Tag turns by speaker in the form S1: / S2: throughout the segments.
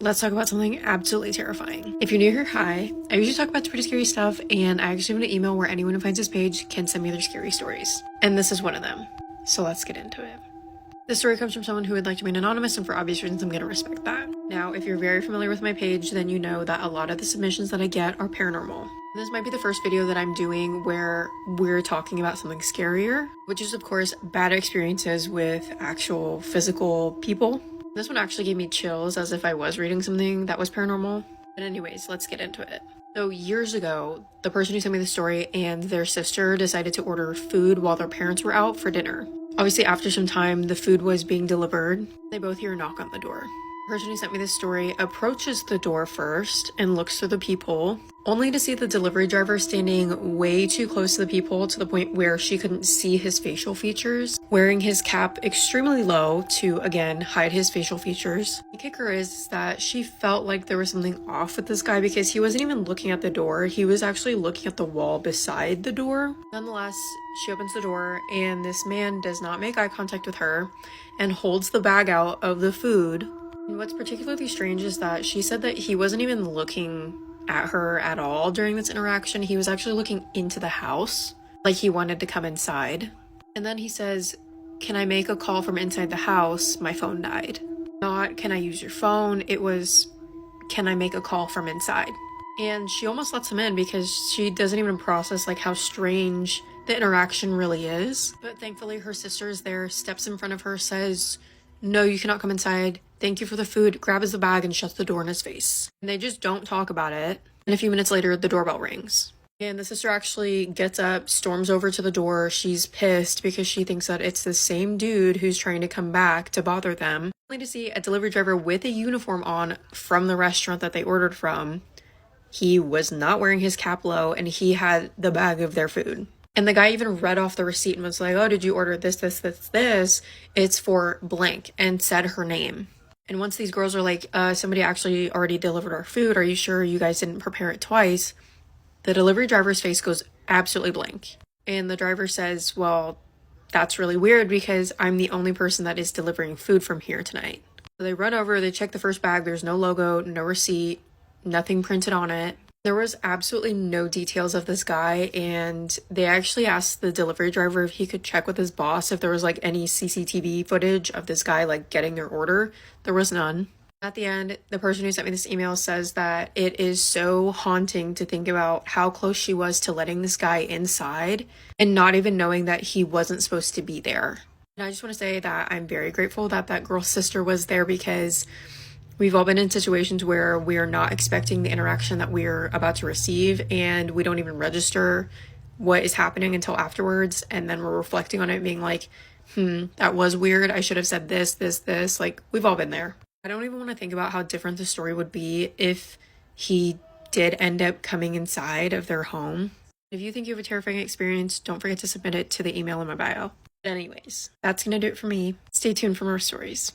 S1: let's talk about something absolutely terrifying. If you're new here, hi. I usually talk about pretty scary stuff, and I actually have an email where anyone who finds this page can send me their scary stories. And this is one of them. So let's get into it. This story comes from someone who would like to remain anonymous, and for obvious reasons, I'm going to respect that. Now, if you're very familiar with my page, then you know that a lot of the submissions that I get are paranormal. This might be the first video that I'm doing where we're talking about something scarier, which is, of course, bad experiences with actual physical people. This one actually gave me chills, as if I was reading something that was paranormal. But anyways, let's get into it. So years ago, the person who sent me the story and their sister decided to order food while their parents were out for dinner. Obviously, after some time, the food was being delivered. They both hear a knock on the door. The person who sent me this story approaches the door first and looks through the peephole, only to see the delivery driver standing way too close to the peephole to the point where she couldn't see his facial features, wearing his cap extremely low to, again, hide his facial features. The kicker is that she felt like there was something off with this guy because he wasn't even looking at the door. He was actually looking at the wall beside the door. Nonetheless, she opens the door and this man does not make eye contact with her and holds the bag out of the food. And what's particularly strange is that she said that he wasn't even looking at her at all during this interaction. He was actually looking into the house, like he wanted to come inside. And then he says, "Can I make a call from inside the house? My phone died." Not, "Can I use your phone?" It was, "Can I make a call from inside?" And she almost lets him in because she doesn't even process like how strange the interaction really is. But thankfully her sister is there, steps in front of her, says, "No, you cannot come inside. Thank you for the food," grabs the bag and shuts the door in his face. And they just don't talk about it. And a few minutes later, the doorbell rings. And the sister actually gets up, storms over to the door. She's pissed because she thinks that it's the same dude who's trying to come back to bother them. Only to see a delivery driver with a uniform on from the restaurant that they ordered from. He was not wearing his cap low and he had the bag of their food. And the guy even read off the receipt and was like, "Oh, did you order this? It's for blank," and said her name. And once these girls are like, "Somebody actually already delivered our food. Are you sure you guys didn't prepare it twice?" The delivery driver's face goes absolutely blank. And the driver says, "Well, that's really weird because I'm the only person that is delivering food from here tonight." So they run over, they check the first bag. There's no logo, no receipt, nothing printed on it. There was absolutely no details of this guy, and they actually asked the delivery driver if he could check with his boss if there was like any CCTV footage of this guy like getting their order. There was none. At the end, the person who sent me this email says that it is so haunting to think about how close she was to letting this guy inside and not even knowing that he wasn't supposed to be there. And I just want to say that I'm very grateful that that girl's sister was there because we've all been in situations where we're not expecting the interaction that we're about to receive and we don't even register what is happening until afterwards. And then we're reflecting on it being like, that was weird. I should have said this. Like, we've all been there. I don't even want to think about how different the story would be if he did end up coming inside of their home. If you think you have a terrifying experience, don't forget to submit it to the email in my bio. But anyways, that's going to do it for me. Stay tuned for more stories.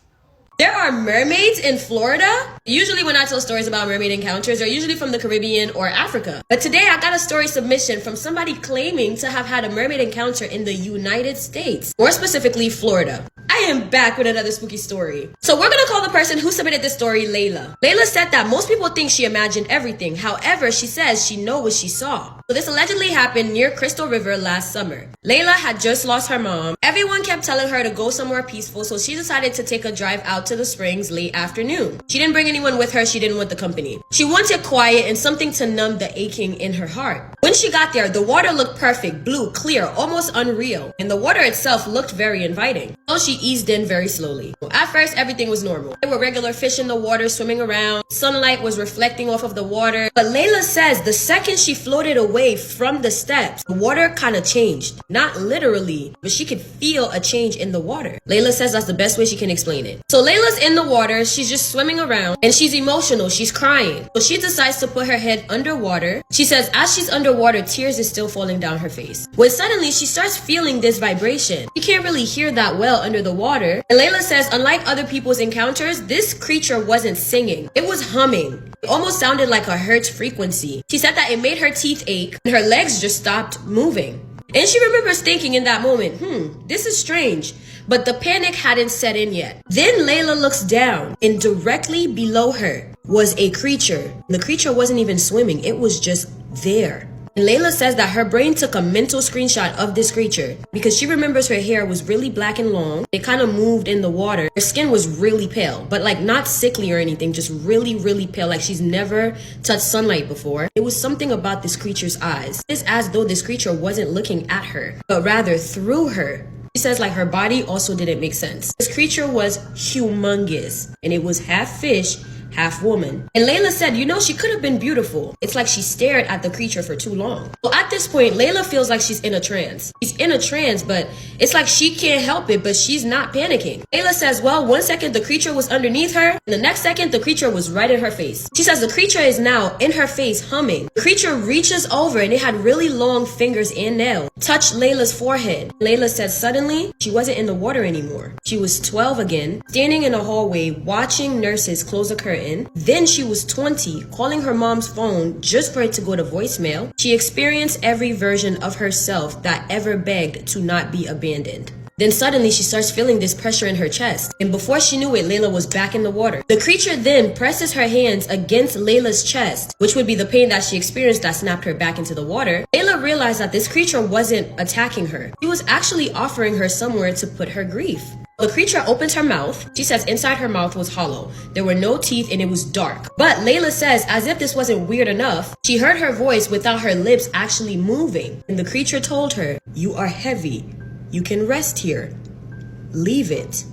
S2: There are mermaids in Florida. Usually when I tell stories about mermaid encounters, they're usually from the Caribbean or Africa. But today I got a story submission from somebody claiming to have had a mermaid encounter in the United States, more specifically Florida. I am back with another spooky story. So we're gonna call the person who submitted this story Layla. Layla said that most people think she imagined everything. However, she says she knows what she saw. So this allegedly happened near Crystal River last summer. Layla had just lost her mom. Everyone kept telling her to go somewhere peaceful, so she decided to take a drive out to the springs late afternoon. She didn't bring anyone with her. She didn't want the company. She wanted quiet and something to numb the aching in her heart. When she got there, the water looked perfect, blue, clear, almost unreal. And the water itself looked very inviting. So she eased in very slowly. At first, everything was normal. There were regular fish in the water swimming around. Sunlight was reflecting off of the water. But Layla says the second she floated away from the steps, the water kind of changed. Not literally, but she could feel a change in the water. Layla says that's the best way she can explain it. So Layla's in the water, she's just swimming around, and she's emotional, she's crying. So she decides to put her head underwater. She says as she's underwater, tears is still falling down her face. When suddenly she starts feeling this vibration. She can't really hear that well under the water. And Layla says unlike other people's encounters, this creature wasn't singing. It was humming. It almost sounded like a hertz frequency. She said that it made her teeth ache and her legs just stopped moving. And she remembers thinking in that moment, this is strange. But the panic hadn't set in yet. Then Layla looks down, and directly below her, was a creature. The creature wasn't even swimming, it was just there. And Layla says that her brain took a mental screenshot of this creature because she remembers her hair was really black and long. It kind of moved in the water. Her skin was really pale, but like not sickly or anything, just really, really pale, like she's never touched sunlight before. It was something about this creature's eyes. It's as though this creature wasn't looking at her, but rather through her. She says like her body also didn't make sense. This creature was humongous and it was half fish, half woman. And Layla said, you know, she could have been beautiful. It's like she stared at the creature for too long. Well, at this point, Layla feels like she's in a trance. She's in a trance, but it's like she can't help it, but she's not panicking. Layla says, well, 1 second the creature was underneath her, and the next second the creature was right in her face. She says the creature is now in her face humming. The creature reaches over and it had really long fingers and nails. Touched Layla's forehead. Layla said suddenly she wasn't in the water anymore. She was 12 again, standing in a hallway watching nurses close a curtain. Then she was 20, calling her mom's phone just for it to go to voicemail. She experienced every version of herself that ever begged to not be abandoned. Then suddenly she starts feeling this pressure in her chest. And before she knew it, Layla was back in the water. The creature then presses her hands against Layla's chest, which would be the pain that she experienced that snapped her back into the water. Layla realized that this creature wasn't attacking her. He was actually offering her somewhere to put her grief. The creature opens her mouth. She says inside her mouth was hollow. There were no teeth and it was dark. But Layla says, as if this wasn't weird enough, she heard her voice without her lips actually moving. And the creature told her, you are heavy. You can rest here. Leave it.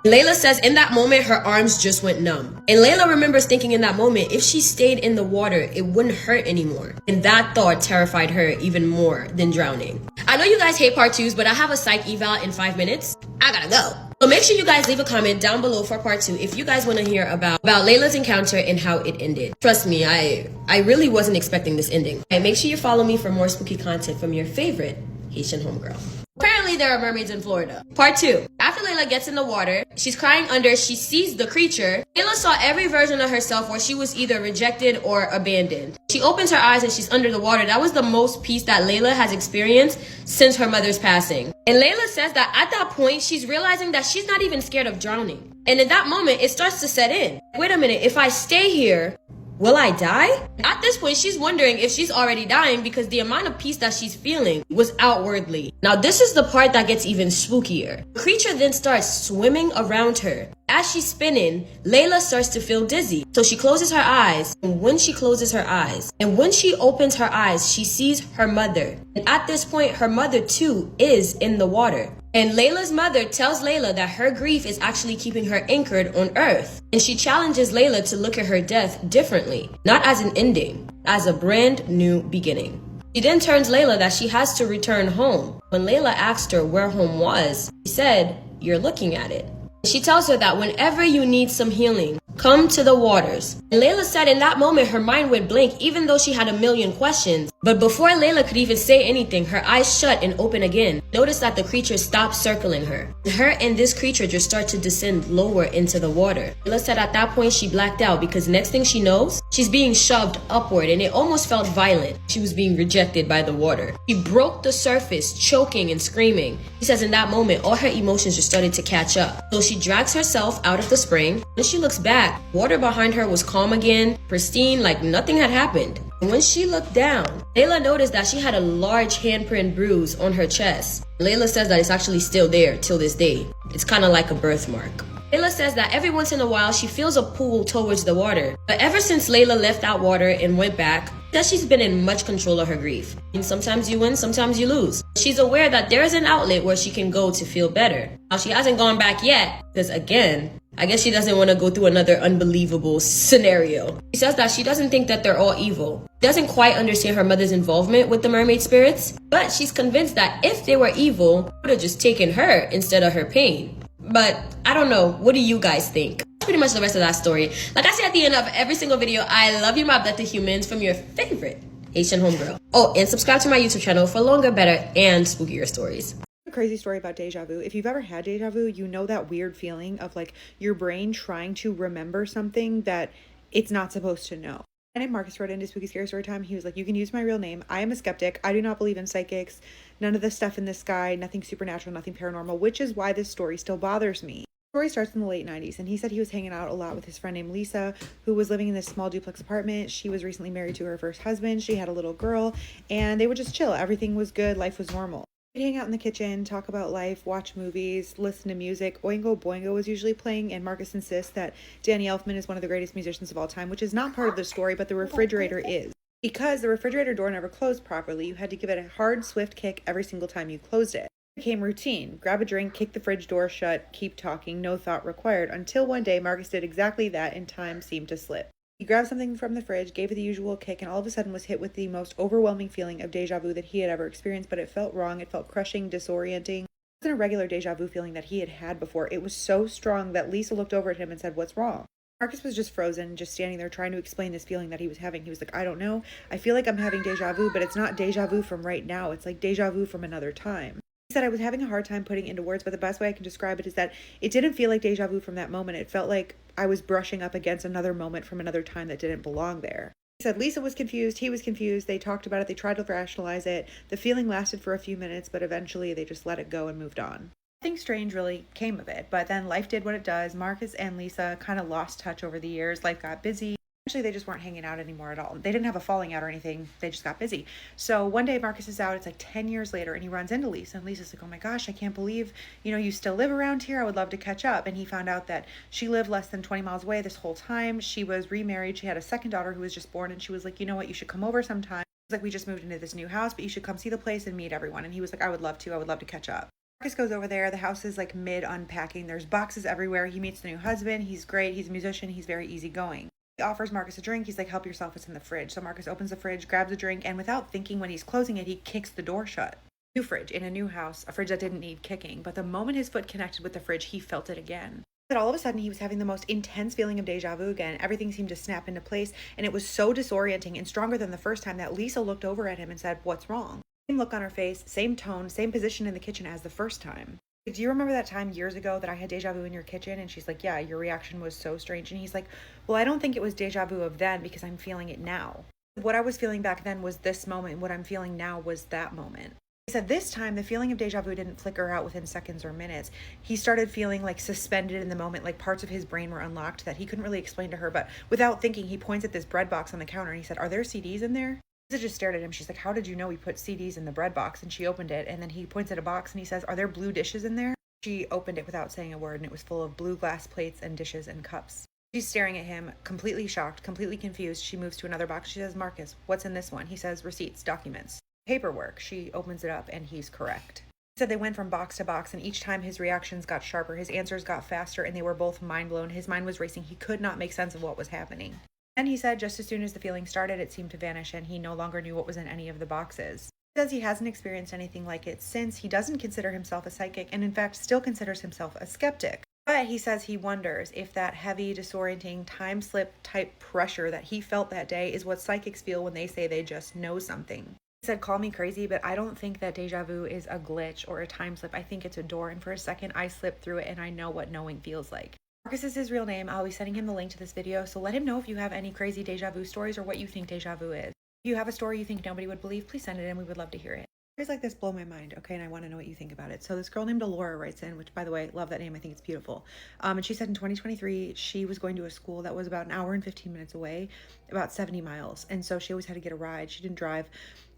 S2: Layla says in that moment, her arms just went numb. And Layla remembers thinking in that moment, if she stayed in the water, it wouldn't hurt anymore. And that thought terrified her even more than drowning. I know you guys hate part 2s, but I have a psych eval in 5 minutes. I gotta go. So make sure you guys leave a comment down below for part 2 if you guys want to hear about Layla's encounter and how it ended. Trust me, I really wasn't expecting this ending. And make sure you follow me for more spooky content from your favorite Haitian homegirl. Apparently there are mermaids in Florida. Part 2. After Layla gets in the water, she's crying under, she sees the creature. Layla saw every version of herself where she was either rejected or abandoned. She opens her eyes and she's under the water. That was the most peace that Layla has experienced since her mother's passing. And Layla says that at that point, she's realizing that she's not even scared of drowning. And in that moment, it starts to set in. Wait a minute, if I stay here, will I die? At this point, she's wondering if she's already dying because the amount of peace that she's feeling was outwardly. Now, this is the part that gets even spookier. The creature then starts swimming around her. As she's spinning, Layla starts to feel dizzy. So she closes her eyes. And when she opens her eyes, she sees her mother. And at this point, her mother too is in the water. And Layla's mother tells Layla that her grief is actually keeping her anchored on earth. And she challenges Layla to look at her death differently, not as an ending, as a brand new beginning. She then turns Layla that she has to return home. When Layla asked her where home was, she said, "You're looking at it." She tells her that whenever you need some healing, come to the waters. And Layla said in that moment her mind went blank even though she had a million questions. But before Layla could even say anything, her eyes shut and open again. Notice that the creature stopped circling her. Her and this creature just start to descend lower into the water. Layla said at that point she blacked out because next thing she knows, she's being shoved upward and it almost felt violent. She was being rejected by the water. She broke the surface, choking and screaming. She says in that moment, all her emotions just started to catch up. So she drags herself out of the spring. When she looks back, water behind her was calm again, pristine, like nothing had happened. And when she looked down, Layla noticed that she had a large handprint bruise on her chest. Layla says that it's actually still there till this day. It's kind of like a birthmark. Layla says that every once in a while she feels a pull towards the water. But ever since Layla left that water and went back, that she's been in much control of her grief. And sometimes you win, sometimes you lose. She's aware that there is an outlet where she can go to feel better. Now she hasn't gone back yet, because again, I guess she doesn't want to go through another unbelievable scenario. She says that she doesn't think that they're all evil. She doesn't quite understand her mother's involvement with the mermaid spirits, but she's convinced that if they were evil, they would have just taken her instead of her pain. But I don't know, what do you guys think? That's pretty much the rest of that story. Like I say at the end of every single video, I love you, my abducted humans, from your favorite Haitian homegirl. Oh, and subscribe to my YouTube channel for longer, better, and spookier stories.
S3: A crazy story about deja vu. If you've ever had deja vu, you know that weird feeling of like your brain trying to remember something that it's not supposed to know. And then Marcus wrote into Spooky Scary Story Time. He was like, you can use my real name. I am a skeptic. I do not believe in psychics. None of the stuff in the sky, nothing supernatural, nothing paranormal, which is why this story still bothers me. Story starts in the late 90s, and he said he was hanging out a lot with his friend named Lisa, who was living in this small duplex apartment. She was recently married to her first husband. She had a little girl, and they would just chill. Everything was good. Life was normal. They'd hang out in the kitchen, talk about life, watch movies, listen to music. Oingo Boingo was usually playing, and Marcus insists that Danny Elfman is one of the greatest musicians of all time, which is not part of the story, but the refrigerator is. Because the refrigerator door never closed properly, you had to give it a hard, swift kick every single time you closed it. Became routine. Grab a drink, kick the fridge door shut, keep talking, no thought required, until one day Marcus did exactly that and time seemed to slip. He grabbed something from the fridge, gave it the usual kick, and all of a sudden was hit with the most overwhelming feeling of deja vu that he had ever experienced, but it felt wrong. It felt crushing, disorienting. It wasn't a regular deja vu feeling that he had had before. It was so strong that Lisa looked over at him and said, "What's wrong?" Marcus was just frozen, just standing there trying to explain this feeling that he was having. He was like, "I don't know. I feel like I'm having deja vu, but it's not deja vu from right now. It's like deja vu from another time." He said, "I was having a hard time putting it into words, but the best way I can describe it is that it didn't feel like deja vu from that moment. It felt like I was brushing up against another moment from another time that didn't belong there." He said Lisa was confused, he was confused, they talked about it, they tried to rationalize it. The feeling lasted for a few minutes, but eventually they just let it go and moved on. Nothing strange really came of it, but then life did what it does. Marcus and Lisa kind of lost touch over the years. Life got busy. Eventually, they just weren't hanging out anymore at all. They didn't have a falling out or anything. They just got busy. So one day, Marcus is out. It's like 10 years later, and he runs into Lisa. And Lisa's like, "Oh my gosh, I can't believe, you still live around here. I would love to catch up." And he found out that she lived less than 20 miles away this whole time. She was remarried. She had a second daughter who was just born. And she was like, "You know what? You should come over sometime. It's like, we just moved into this new house, but you should come see the place and meet everyone." And he was like, "I would love to. I would love to catch up." Marcus goes over there. The house is like mid unpacking. There's boxes everywhere. He meets the new husband. He's great. He's a musician. He's very easygoing. He offers Marcus a drink. He's like, "Help yourself, it's in the fridge." So Marcus opens the fridge, grabs a drink, and without thinking when he's closing it, he kicks the door shut. New fridge in a new house, a fridge that didn't need kicking. But the moment his foot connected with the fridge, he felt it again. But all of a sudden, he was having the most intense feeling of deja vu again. Everything seemed to snap into place, and it was so disorienting and stronger than the first time that Lisa looked over at him and said, "What's wrong?" Same look on her face, same tone, same position in the kitchen as the first time. "Do you remember that time years ago that I had deja vu in your kitchen?" And she's like, "Yeah, your reaction was so strange." And he's like, "Well, I don't think it was deja vu of then because I'm feeling it now. What I was feeling back then was this moment. What I'm feeling now was that moment." He said this time the feeling of deja vu didn't flicker out within seconds or minutes. He started feeling like suspended in the moment, like parts of his brain were unlocked that he couldn't really explain to her. But without thinking, he points at this bread box on the counter and he said, "Are there CDs in there?" Lisa just stared at him. She's like, "How did you know we put CDs in the bread box?" And she opened it, and then he points at a box and he says, "Are there blue dishes in there?" She opened it without saying a word, and it was full of blue glass plates and dishes and cups. She's staring at him, completely shocked, completely confused. She moves to another box. She says, "Marcus, what's in this one?" He says, "Receipts, documents, paperwork." She opens it up, and he's correct. He said they went from box to box, and each time his reactions got sharper, his answers got faster, and they were both mind blown. His mind was racing. He could not make sense of what was happening. And he said just as soon as the feeling started, it seemed to vanish, and he no longer knew what was in any of the boxes. He says he hasn't experienced anything like it since. He doesn't consider himself a psychic, and in fact still considers himself a skeptic. But he says he wonders if that heavy, disorienting, time slip type pressure that he felt that day is what psychics feel when they say they just know something. He said, "Call me crazy, but I don't think that deja vu is a glitch or a time slip. I think it's a door, and for a second I slipped through it and I know what knowing feels like." Marcus is his real name. I'll be sending him the link to this video, so let him know if you have any crazy deja vu stories or what you think deja vu is. If you have a story you think nobody would believe, please send it in. We would love to hear it. Stories like this blow my mind, okay, and I want to know what you think about it. So this girl named Laura writes in, which, by the way, love that name. I think it's beautiful. And she said in 2023, she was going to a school that was about an hour and 15 minutes away, about 70 miles. And so she always had to get a ride. She didn't drive.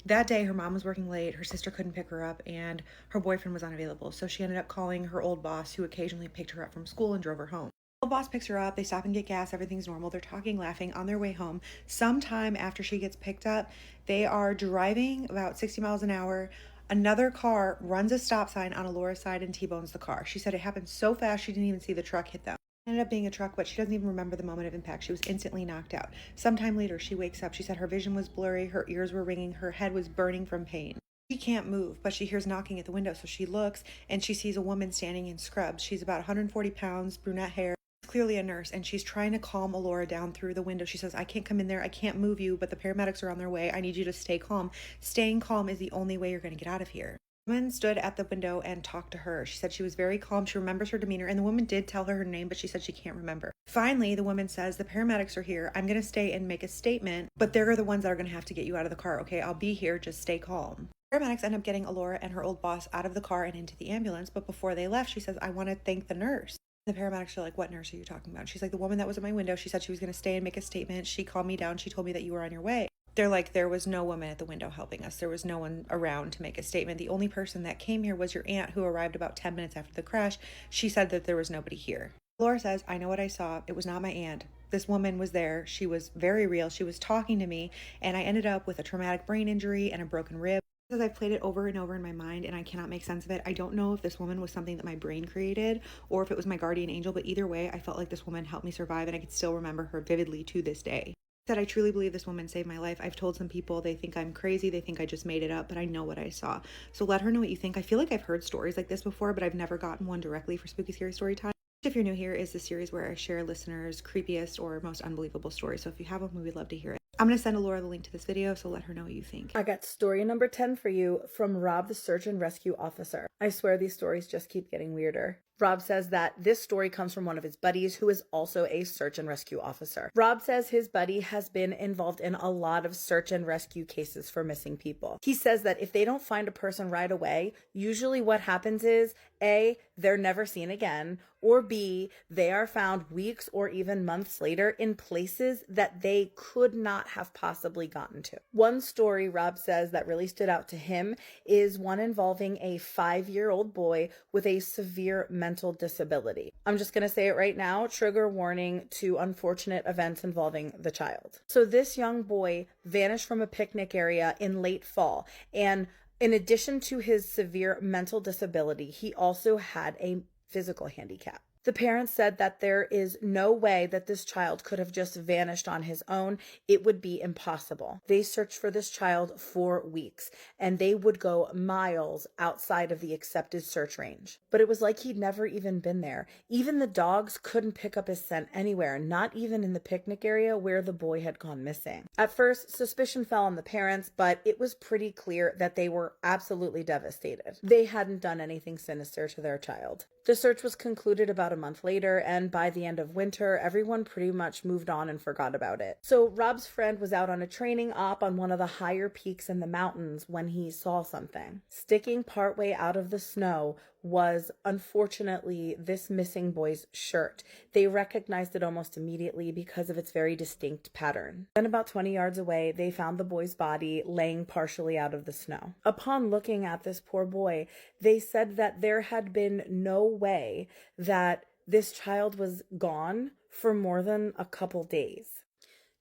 S3: That day, her mom was working late, her sister couldn't pick her up, and her boyfriend was unavailable. So she ended up calling her old boss, who occasionally picked her up from school and drove her home. Old boss picks her up, they stop and get gas, everything's normal. They're talking, laughing on their way home. Sometime after she gets picked up, they are driving about 60 miles an hour. Another car runs a stop sign on Alora's side and T-bones the car. She said it happened so fast she didn't even see the truck hit them. It ended up being a truck, but she doesn't even remember the moment of impact. She was instantly knocked out. Sometime later, she wakes up. She said her vision was blurry, her ears were ringing, her head was burning from pain. She can't move, but she hears knocking at the window, so she looks and she sees a woman standing in scrubs. She's about 140 pounds, brunette hair. Clearly a nurse, and she's trying to calm Alora down through the window. She says, "I can't come in there, I can't move you, but the paramedics are on their way. I need you to stay calm. Staying calm is the only way you're going to get out of here." The woman stood at the window and talked to her. She said she was very calm. She remembers her demeanor, and the woman did tell her name, but she said she can't remember. Finally, the woman says, "The paramedics are here. I'm going to stay and make a statement, but they're the ones that are going to have to get you out of the car, okay? I'll be here. Just stay calm." Paramedics end up getting Alora and her old boss out of the car and into the ambulance, but before they left, she says, "I want to thank the nurse." The paramedics are like, what nurse are you talking about? She's like, the woman that was at my window. She said she was going to stay and make a statement. She calmed me down. She told me that you were on your way. They're like, there was no woman at the window helping us. There was no one around to make a statement. The only person that came here was your aunt, who arrived about 10 minutes after the crash. She said that there was nobody here. Laura says, I know what I saw. It was not my aunt. This woman was there. She was very real. She was talking to me, and I ended up with a traumatic brain injury and a broken rib. Because I've played it over and over in my mind and I cannot make sense of it. I don't know if this woman was something that my brain created or if it was my guardian angel, but either way, I felt like this woman helped me survive and I could still remember her vividly to this day. That I truly believe this woman saved my life. I've told some people they think I'm crazy, they think I just made it up, but I know what I saw. So let her know what you think. I feel like I've heard stories like this before, but I've never gotten one directly for Spooky Scary Story Time. If you're new here, is the series where I share listeners' creepiest or most unbelievable stories. So if you have them, we would love to hear it. I'm going to send Laura the link to this video, so let her know what you think.
S4: I got story number 10 for you from Rob, the search and rescue officer. I swear these stories just keep getting weirder. Rob says that this story comes from one of his buddies who is also a search and rescue officer. Rob says his buddy has been involved in a lot of search and rescue cases for missing people. He says that if they don't find a person right away, usually what happens is A, they're never seen again, or B, they are found weeks or even months later in places that they could not have possibly gotten to. One story Rob says that really stood out to him is one involving a 5-year-old boy with a severe mental disability. I'm just going to say it right now, trigger warning to unfortunate events involving the child. So this young boy vanished from a picnic area in late fall, and in addition to his severe mental disability, he also had a physical handicap. The parents said that there is no way that this child could have just vanished on his own. It would be impossible. They searched for this child for weeks, and they would go miles outside of the accepted search range. But it was like he'd never even been there. Even the dogs couldn't pick up his scent anywhere, not even in the picnic area where the boy had gone missing. At first, suspicion fell on the parents, but it was pretty clear that they were absolutely devastated. They hadn't done anything sinister to their child. The search was concluded about a month later, and by the end of winter, everyone pretty much moved on and forgot about it. So Rob's friend was out on a training op on one of the higher peaks in the mountains when he saw something. Sticking partway out of the snow was, unfortunately, this missing boy's shirt. They recognized it almost immediately because of its very distinct pattern. Then about 20 yards away, they found the boy's body laying partially out of the snow. Upon looking at this poor boy, they said that there had been no way that this child was gone for more than a couple days.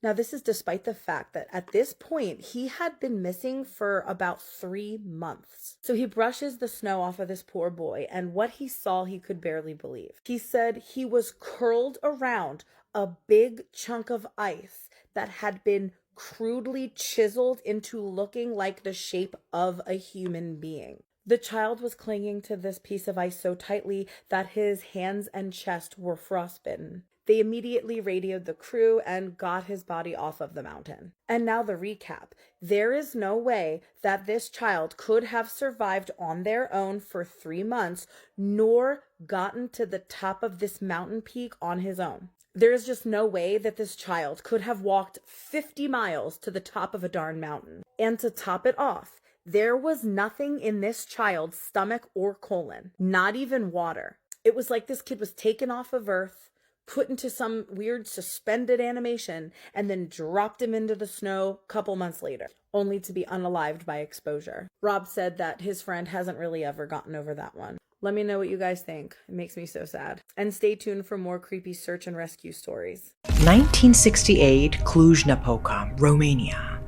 S4: Now, this is despite the fact that at this point, he had been missing for about 3 months. So he brushes the snow off of this poor boy, and what he saw, he could barely believe. He said he was curled around a big chunk of ice that had been crudely chiseled into looking like the shape of a human being. The child was clinging to this piece of ice so tightly that his hands and chest were frostbitten. They immediately radioed the crew and got his body off of the mountain. And now the recap. There is no way that this child could have survived on their own for 3 months, nor gotten to the top of this mountain peak on his own. There is just no way that this child could have walked 50 miles to the top of a darn mountain. And to top it off, there was nothing in this child's stomach or colon, not even water. It was like this kid was taken off of Earth, put into some weird suspended animation, and then dropped him into the snow a couple months later, only to be unalived by exposure. Rob said that his friend hasn't really ever gotten over that one. Let me know what you guys think. It makes me so sad. And stay tuned for more creepy search and rescue stories.
S5: 1968, Cluj-Napoca, Romania.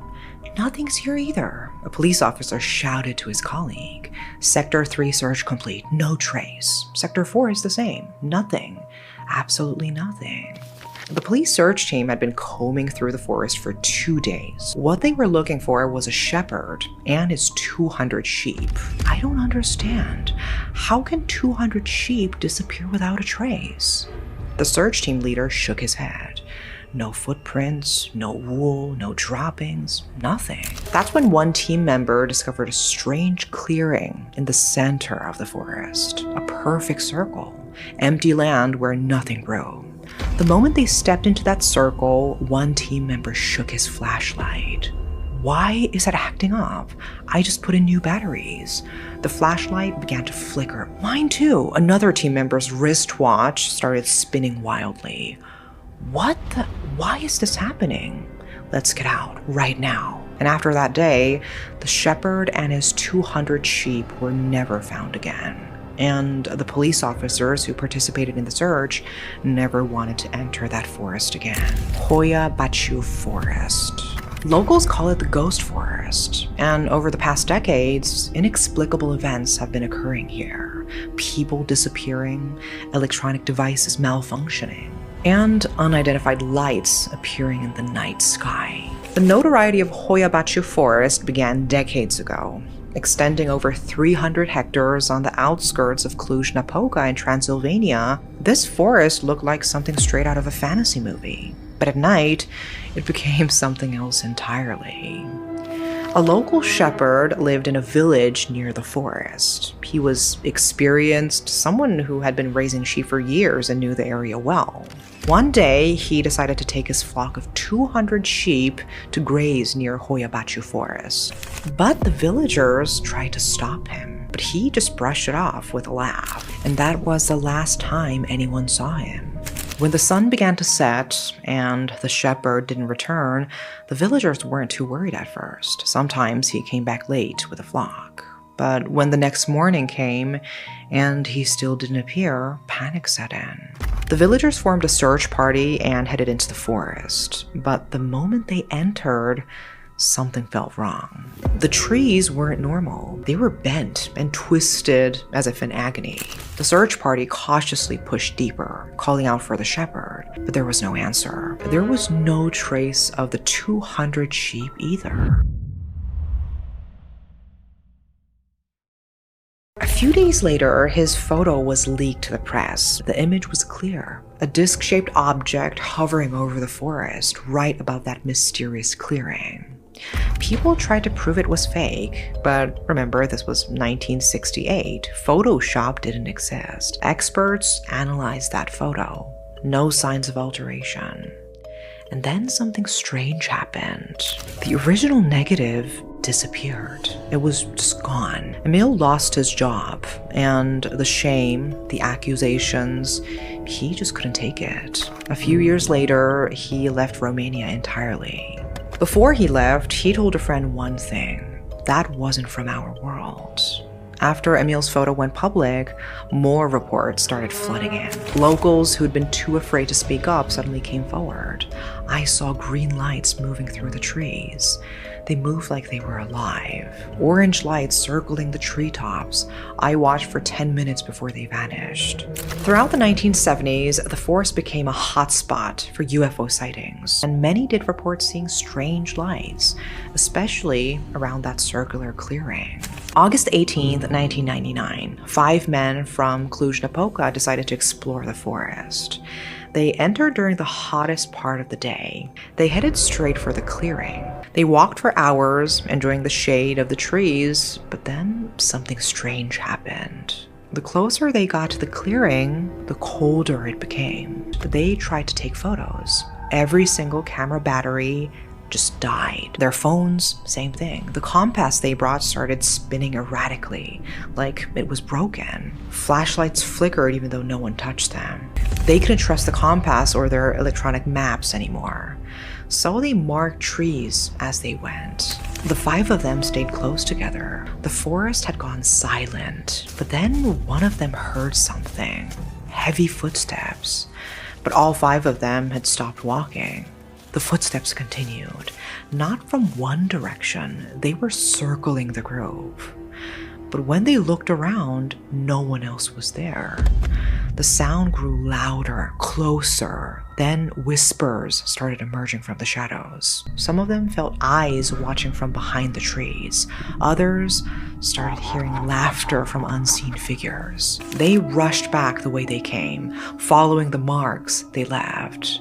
S5: Nothing's here either. A police officer shouted to his colleague. Sector 3 search complete, no trace. Sector 4 is the same, nothing. Absolutely nothing. The police search team had been combing through the forest for 2 days. What they were looking for was a shepherd and his 200 sheep. I don't understand. How can 200 sheep disappear without a trace? The search team leader shook his head. No footprints, no wool, no droppings, nothing. That's when one team member discovered a strange clearing in the center of the forest. A perfect circle, empty land where nothing grew. The moment they stepped into that circle, one team member shook his flashlight. Why is it acting up? I just put in new batteries. The flashlight began to flicker. Mine too. Another team member's wristwatch started spinning wildly. Why is this happening? Let's get out right now. And after that day, the shepherd and his 200 sheep were never found again. And the police officers who participated in the search never wanted to enter that forest again. Hoya Baciu Forest. Locals call it the ghost forest, and over the past decades, inexplicable events have been occurring here. People disappearing, electronic devices malfunctioning, and unidentified lights appearing in the night sky. The notoriety of Hoya Baciu Forest began decades ago, extending over 300 hectares on the outskirts of Cluj-Napoca in Transylvania. This forest looked like something straight out of a fantasy movie. But at night, it became something else entirely. A local shepherd lived in a village near the forest. He was experienced, someone who had been raising sheep for years and knew the area well. One day, he decided to take his flock of 200 sheep to graze near Hoya Baciu Forest. But the villagers tried to stop him, but he just brushed it off with a laugh. And that was the last time anyone saw him. When the sun began to set and the shepherd didn't return, the villagers weren't too worried at first. Sometimes he came back late with a flock. But when the next morning came and he still didn't appear, panic set in. The villagers formed a search party and headed into the forest. But the moment they entered, something felt wrong. The trees weren't normal. They were bent and twisted as if in agony. The search party cautiously pushed deeper, calling out for the shepherd, but there was no answer. There was no trace of the 200 sheep either. A few days later, his photo was leaked to the press. The image was clear. A disc-shaped object hovering over the forest, right above that mysterious clearing. People tried to prove it was fake, but remember, this was 1968. Photoshop didn't exist. Experts analyzed that photo. No signs of alteration. And then something strange happened. The original negative disappeared. It was just gone. Emil lost his job, and the shame, the accusations, he just couldn't take it. A few years later, he left Romania entirely. Before he left, he told a friend one thing: that wasn't from our world. After Emil's photo went public, more reports started flooding in. Locals who'd been too afraid to speak up suddenly came forward. I saw green lights moving through the trees. They moved like they were alive. Orange lights circling the treetops. I watched for 10 minutes before they vanished. Throughout the 1970s, the forest became a hotspot for UFO sightings, and many did report seeing strange lights, especially around that circular clearing. August 18th, 1999, 5 men from Cluj-Napoca decided to explore the forest. They entered during the hottest part of the day. They headed straight for the clearing. They walked for hours, enjoying the shade of the trees, but then something strange happened. The closer they got to the clearing, the colder it became. They tried to take photos. Every single camera battery just died. Their phones, same thing. The compass they brought started spinning erratically, like it was broken. Flashlights flickered even though no one touched them. They couldn't trust the compass or their electronic maps anymore. So they marked trees as they went. The 5 of them stayed close together. The forest had gone silent, but then one of them heard something. Heavy footsteps. But all 5 of them had stopped walking. The footsteps continued. Not from one direction, they were circling the grove. But when they looked around, no one else was there. The sound grew louder, closer. Then whispers started emerging from the shadows. Some of them felt eyes watching from behind the trees. Others started hearing laughter from unseen figures. They rushed back the way they came, following the marks they left.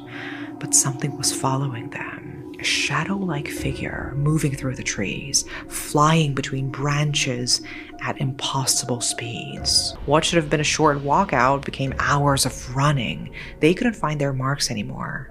S5: But something was following them. A shadow-like figure moving through the trees, flying between branches at impossible speeds. What should have been a short walk out became hours of running. They couldn't find their marks anymore.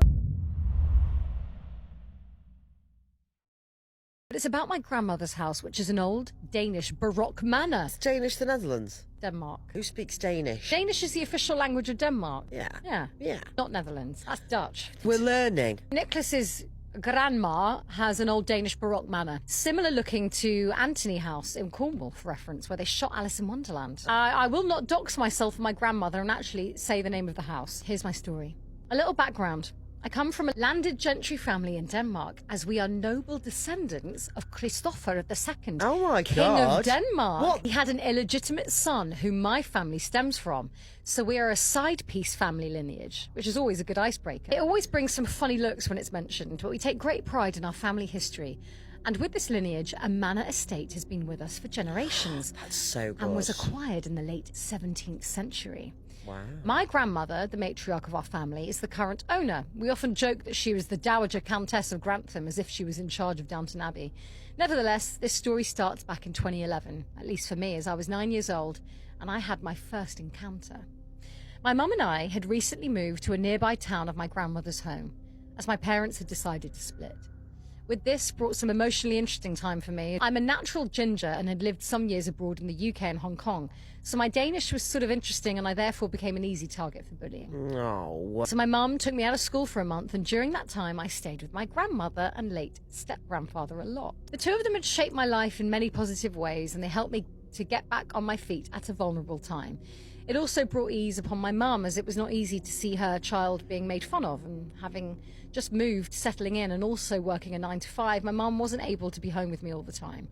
S6: But it's about my grandmother's house, which is an old Danish Baroque manor.
S7: Is Danish the Netherlands?
S6: Denmark.
S7: Who speaks Danish?
S6: Danish is the official language of Denmark.
S7: Yeah.
S6: Yeah. Not Netherlands. That's Dutch.
S7: We're learning.
S6: Nicholas's grandma has an old Danish Baroque manor, similar looking to Anthony House in Cornwall, for reference, where they shot Alice in Wonderland. I will not dox myself for my grandmother and actually say the name of the house. Here's my story. A little background. I come from a landed gentry family in Denmark, as we are noble descendants of Christopher II,
S7: Oh my
S6: King
S7: God.
S6: of Denmark.
S7: What?
S6: He had an illegitimate son whom my family stems from, so we are a side piece family lineage, which is always a good icebreaker. It always brings some funny looks when it's mentioned, but we take great pride in our family history. And with this lineage, a manor estate has been with us for generations.
S7: That's so good.
S6: And was acquired in the late 17th century.
S7: Wow.
S6: My grandmother, the matriarch of our family, is the current owner. We often joke that she was the Dowager Countess of Grantham, as if she was in charge of Downton Abbey. Nevertheless, this story starts back in 2011, at least for me, as I was 9 years old, and I had my first encounter. My mum and I had recently moved to a nearby town of my grandmother's home, as my parents had decided to split. With this brought some emotionally interesting time for me. I'm a natural ginger and had lived some years abroad in the UK and Hong Kong, so my Danish was sort of interesting and I therefore became an easy target for bullying.
S7: Oh.
S6: So my mum took me out of school for a month, and during that time I stayed with my grandmother and late step-grandfather a lot. The two of them had shaped my life in many positive ways, and they helped me to get back on my feet at a vulnerable time. It also brought ease upon my mum, as it was not easy to see her child being made fun of, and having just moved, settling in, and also working a 9 to 5, my mum wasn't able to be home with me all the time.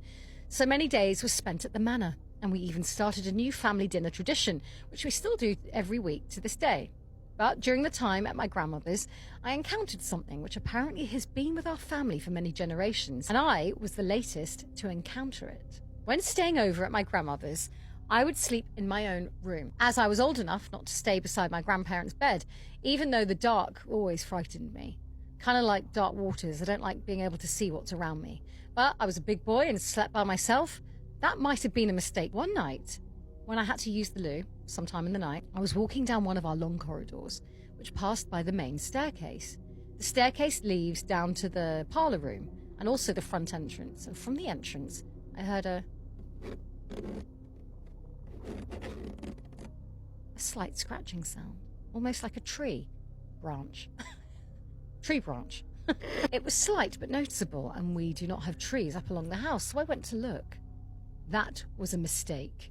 S6: So many days were spent at the manor, and we even started a new family dinner tradition, which we still do every week to this day. But during the time at my grandmother's, I encountered something which apparently has been with our family for many generations, and I was the latest to encounter it. When staying over at my grandmother's, I would sleep in my own room, as I was old enough not to stay beside my grandparents' bed, even though the dark always frightened me. Kind of like dark waters, I don't like being able to see what's around me. But I was a big boy and slept by myself. That might have been a mistake. One night, when I had to use the loo, sometime in the night, I was walking down one of our long corridors, which passed by the main staircase. The staircase leads down to the parlour room, and also the front entrance, and from the entrance, I heard a slight scratching sound, almost like a tree branch. Tree branch. It was slight but noticeable, and we do not have trees up along the house, so I went to look. That was a mistake.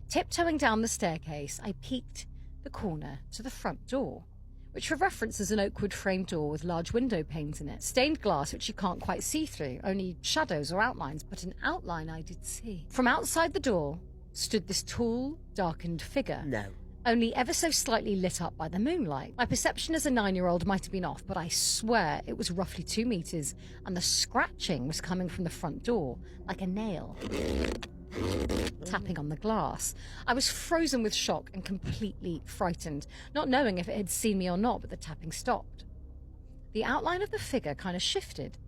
S6: Tiptoeing down the staircase, I peeked the corner to the front door, which for reference is an oakwood framed door with large window panes in it, stained glass which you can't quite see through, only shadows or outlines, but an outline I did see. From outside the door stood this tall, darkened figure.
S7: No.
S6: Only ever so slightly lit up by the moonlight. My perception as a 9-year-old might have been off, but I swear it was roughly 2 meters, and the scratching was coming from the front door, like a nail tapping on the glass. I was frozen with shock and completely frightened, not knowing if it had seen me or not, but the tapping stopped. The outline of the figure kind of shifted,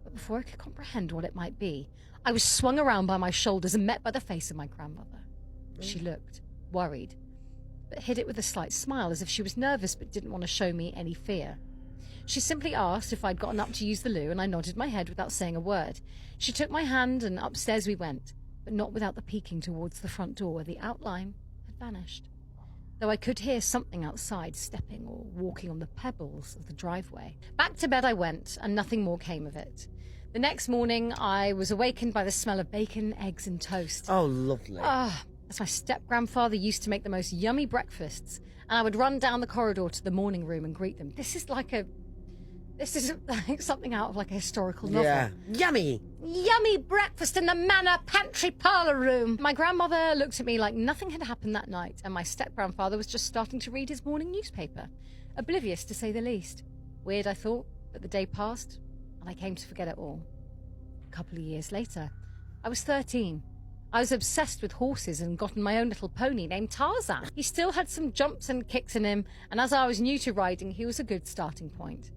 S6: but before I could comprehend what it might be, I was swung around by my shoulders and met by the face of my grandmother. She looked worried, but hid it with a slight smile, as if she was nervous but didn't want to show me any fear. She simply asked if I'd gotten up to use the loo, and I nodded my head without saying a word. She took my hand, and upstairs we went, but not without the peeking towards the front door where the outline had vanished, though I could hear something outside stepping or walking on the pebbles of the driveway. Back to bed I went, and nothing more came of it. The next morning, I was awakened by the smell of bacon, eggs, and toast.
S7: Oh, lovely.
S6: As my step-grandfather used to make the most yummy breakfasts, and I would run down the corridor to the morning room and greet them. This is like something out of like a historical novel.
S7: Yeah. Yummy.
S6: Yummy breakfast in the manor pantry parlour room. My grandmother looked at me like nothing had happened that night, and my step-grandfather was just starting to read his morning newspaper. Oblivious, to say the least. Weird, I thought, but the day passed, and I came to forget it all. A couple of years later, I was 13. I was obsessed with horses and gotten my own little pony named Tarzan. He still had some jumps and kicks in him, and as I was new to riding, he was a good starting point.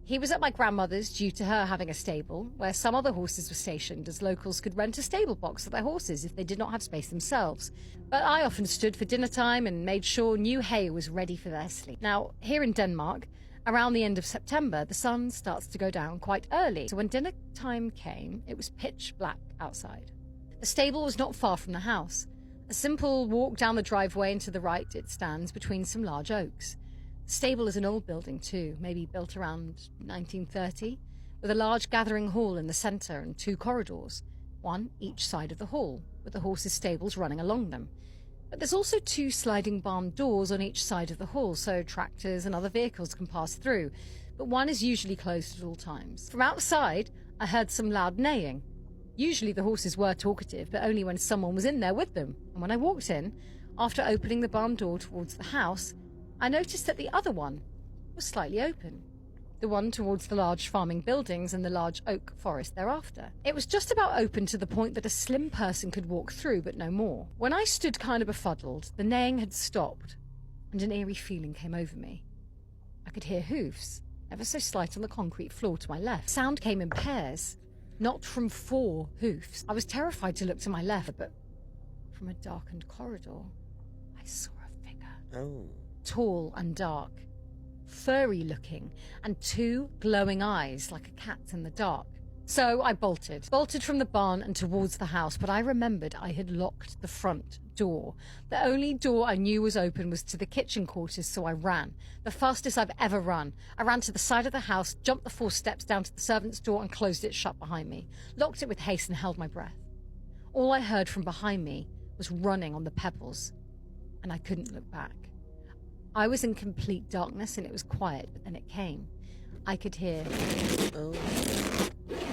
S6: He was at my grandmother's due to her having a stable, where some other horses were stationed, as locals could rent a stable box for their horses if they did not have space themselves. But I often stood for dinner time and made sure new hay was ready for their sleep. Now, here in Denmark, Around the end of September, the sun starts to go down quite early, so when dinner time came, it was pitch black outside. The stable was not far from the house. A simple walk down the driveway and to the right it stands between some large oaks. The stable is an old building too, maybe built around 1930, with a large gathering hall in the centre and 2 corridors, one each side of the hall, with the horses' stables running along them. But there's also 2 sliding barn doors on each side of the hall, so tractors and other vehicles can pass through, but one is usually closed at all times. From outside, I heard some loud neighing. Usually the horses were talkative, but only when someone was in there with them. And when I walked in, after opening the barn door towards the house, I noticed that the other one was slightly open. The one towards the large farming buildings and the large oak forest thereafter. It was just about open to the point that a slim person could walk through, but no more. When I stood kind of befuddled, the neighing had stopped, and an eerie feeling came over me. I could hear hoofs, ever so slight on the concrete floor to my left. Sound came in pairs, not from 4 hoofs. I was terrified to look to my left, but from a darkened corridor, I saw a figure.
S7: Oh.
S6: Tall and dark, furry looking, and 2 glowing eyes like a cat's in the dark. So I bolted from the barn and towards the house, but I remembered I had locked the front door. The only door I knew was open was to the kitchen quarters, so I ran. The fastest I've ever run. I ran to the side of the house, jumped the 4 steps down to the servant's door and closed it shut behind me. Locked it with haste and held my breath. All I heard from behind me was running on the pebbles, and I couldn't look back. I was in complete darkness and it was quiet, but then it came. I could hear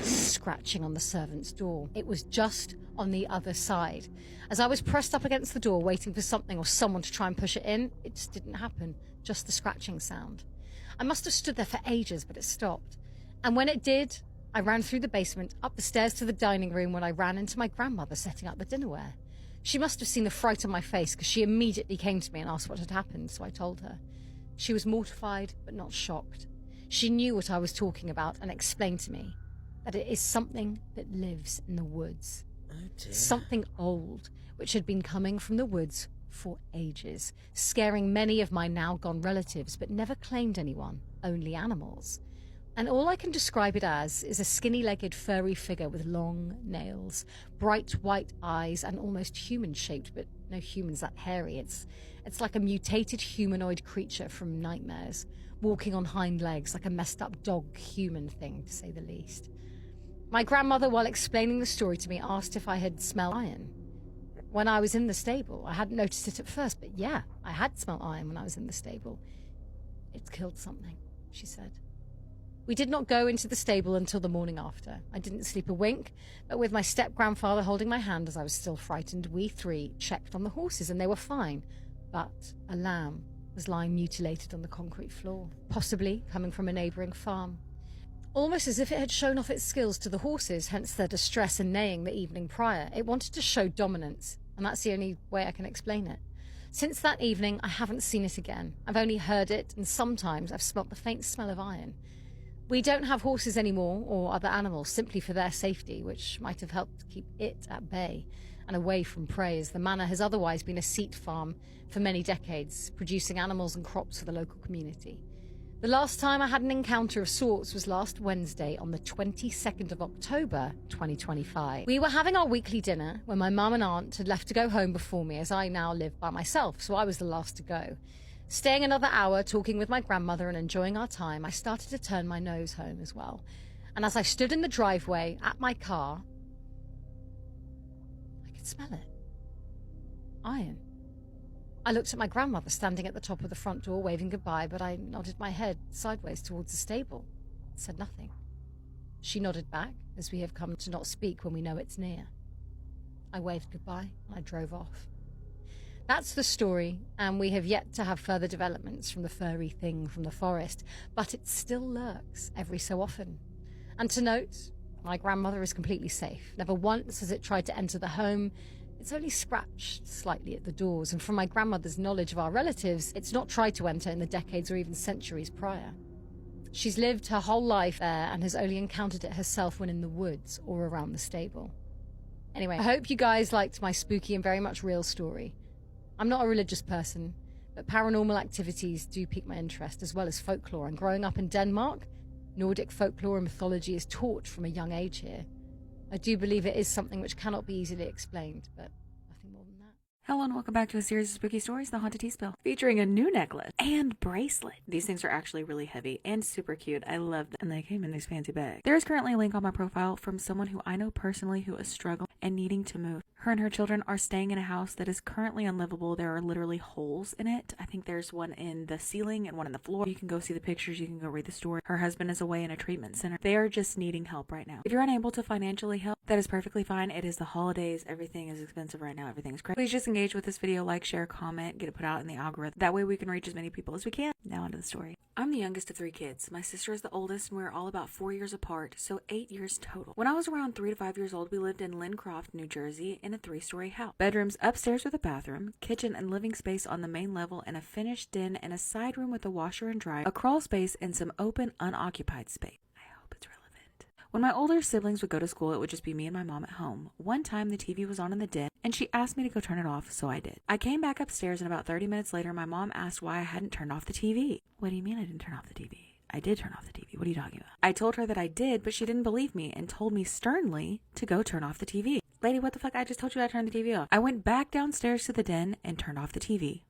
S6: scratching on the servant's door. It was just on the other side. As I was pressed up against the door, waiting for something or someone to try and push it in, it just didn't happen, just the scratching sound. I must have stood there for ages, but it stopped. And when it did, I ran through the basement, up the stairs to the dining room when I ran into my grandmother setting up the dinnerware. She must have seen the fright on my face because she immediately came to me and asked what had happened, so I told her. She was mortified, but not shocked. She knew what I was talking about and explained to me that it is something that lives in the woods.
S7: Oh dear.
S6: Something old, which had been coming from the woods for ages, scaring many of my now gone relatives, but never claimed anyone, only animals. And all I can describe it as is a skinny-legged furry figure with long nails, bright white eyes, and almost human-shaped, but no human's that hairy. It's like a mutated humanoid creature from nightmares, walking on hind legs like a messed-up dog-human thing, to say the least. My grandmother, while explaining the story to me, asked if I had smelled iron. When I was in the stable, I hadn't noticed it at first, but yeah, I had smelled iron when I was in the stable. It's killed something, she said. We did not go into the stable until the morning after. I didn't sleep a wink, but with my step-grandfather holding my hand as I was still frightened, we 3 checked on the horses and they were fine. But a lamb was lying mutilated on the concrete floor, possibly coming from a neighbouring farm. Almost as if it had shown off its skills to the horses, hence their distress and neighing the evening prior. It wanted to show dominance, and that's the only way I can explain it. Since that evening, I haven't seen it again. I've only heard it, and sometimes I've smelt the faint smell of iron. We don't have horses anymore, or other animals, simply for their safety, which might have helped keep it at bay and away from prey, as the manor has otherwise been a seat farm for many decades, producing animals and crops for the local community. The last time I had an encounter of sorts was last Wednesday on the 22nd of October, 2025. We were having our weekly dinner when my mum and aunt had left to go home before me, as I now live by myself, so I was the last to go. Staying another hour, talking with my grandmother and enjoying our time, I started to turn my nose home as well. And as I stood in the driveway at my car, I could smell it. Iron. I looked at my grandmother standing at the top of the front door waving goodbye, but I nodded my head sideways towards the stable, said nothing. She nodded back, as we have come to not speak when we know it's near. I waved goodbye and I drove off. That's the story, and we have yet to have further developments from the furry thing from the forest, but it still lurks every so often. And to note, my grandmother is completely safe. Never once has it tried to enter the home. It's only scratched slightly at the doors, and from my grandmother's knowledge of our relatives, it's not tried to enter in the decades or even centuries prior. She's lived her whole life there and has only encountered it herself when in the woods or around the stable. Anyway, I hope you guys liked my spooky and very much real story. I'm not a religious person, But paranormal activities do pique my interest, as well as folklore, and growing up in Denmark, Nordic folklore and mythology is taught from a young age here. I do believe it is something which cannot be easily explained, but nothing more than that.
S8: Hello and welcome back to a series of spooky stories, The Haunted Tea Spill, featuring a new necklace and bracelet. These things are actually really heavy and super cute. I love them, and they came in these fancy bags. There is currently a link on my profile from someone who I know personally who is struggling and needing to move. Her and her children are staying in a house that is currently unlivable. There are literally holes in it. I think there's one in the ceiling and one in the floor. You can go see the pictures. You can go read the story. Her husband is away in a treatment center. They are just needing help right now. If you're unable to financially help, that is perfectly fine. It is the holidays. Everything is expensive right now. Everything is crazy. Please just engage with this video, like, share, comment, get it put out in the algorithm. That way we can reach as many people as we can. Now onto the story. I'm the youngest of 3 kids. My sister is the oldest, and we're all about 4 years apart, so 8 years total. When I was around 3 to 5 years old, we lived in Lincroft, New Jersey, in a 3-story house. Bedrooms upstairs with a bathroom, kitchen and living space on the main level, and a finished den and a side room with a washer and dryer, a crawl space, and some open, unoccupied space. I hope it's relevant. When my older siblings would go to school, it would just be me and my mom at home. One time, the TV was on in the den, and she asked me to go turn it off, so I did. I came back upstairs, and about 30 minutes later, my mom asked why I hadn't turned off the TV. What do you mean I didn't turn off the TV? I did turn off the TV. What are you talking about? I told her that I did, but she didn't believe me and told me sternly to go turn off the TV. Lady, what the fuck? I just told you I turned the TV off. I went back downstairs to the den and turned off the TV.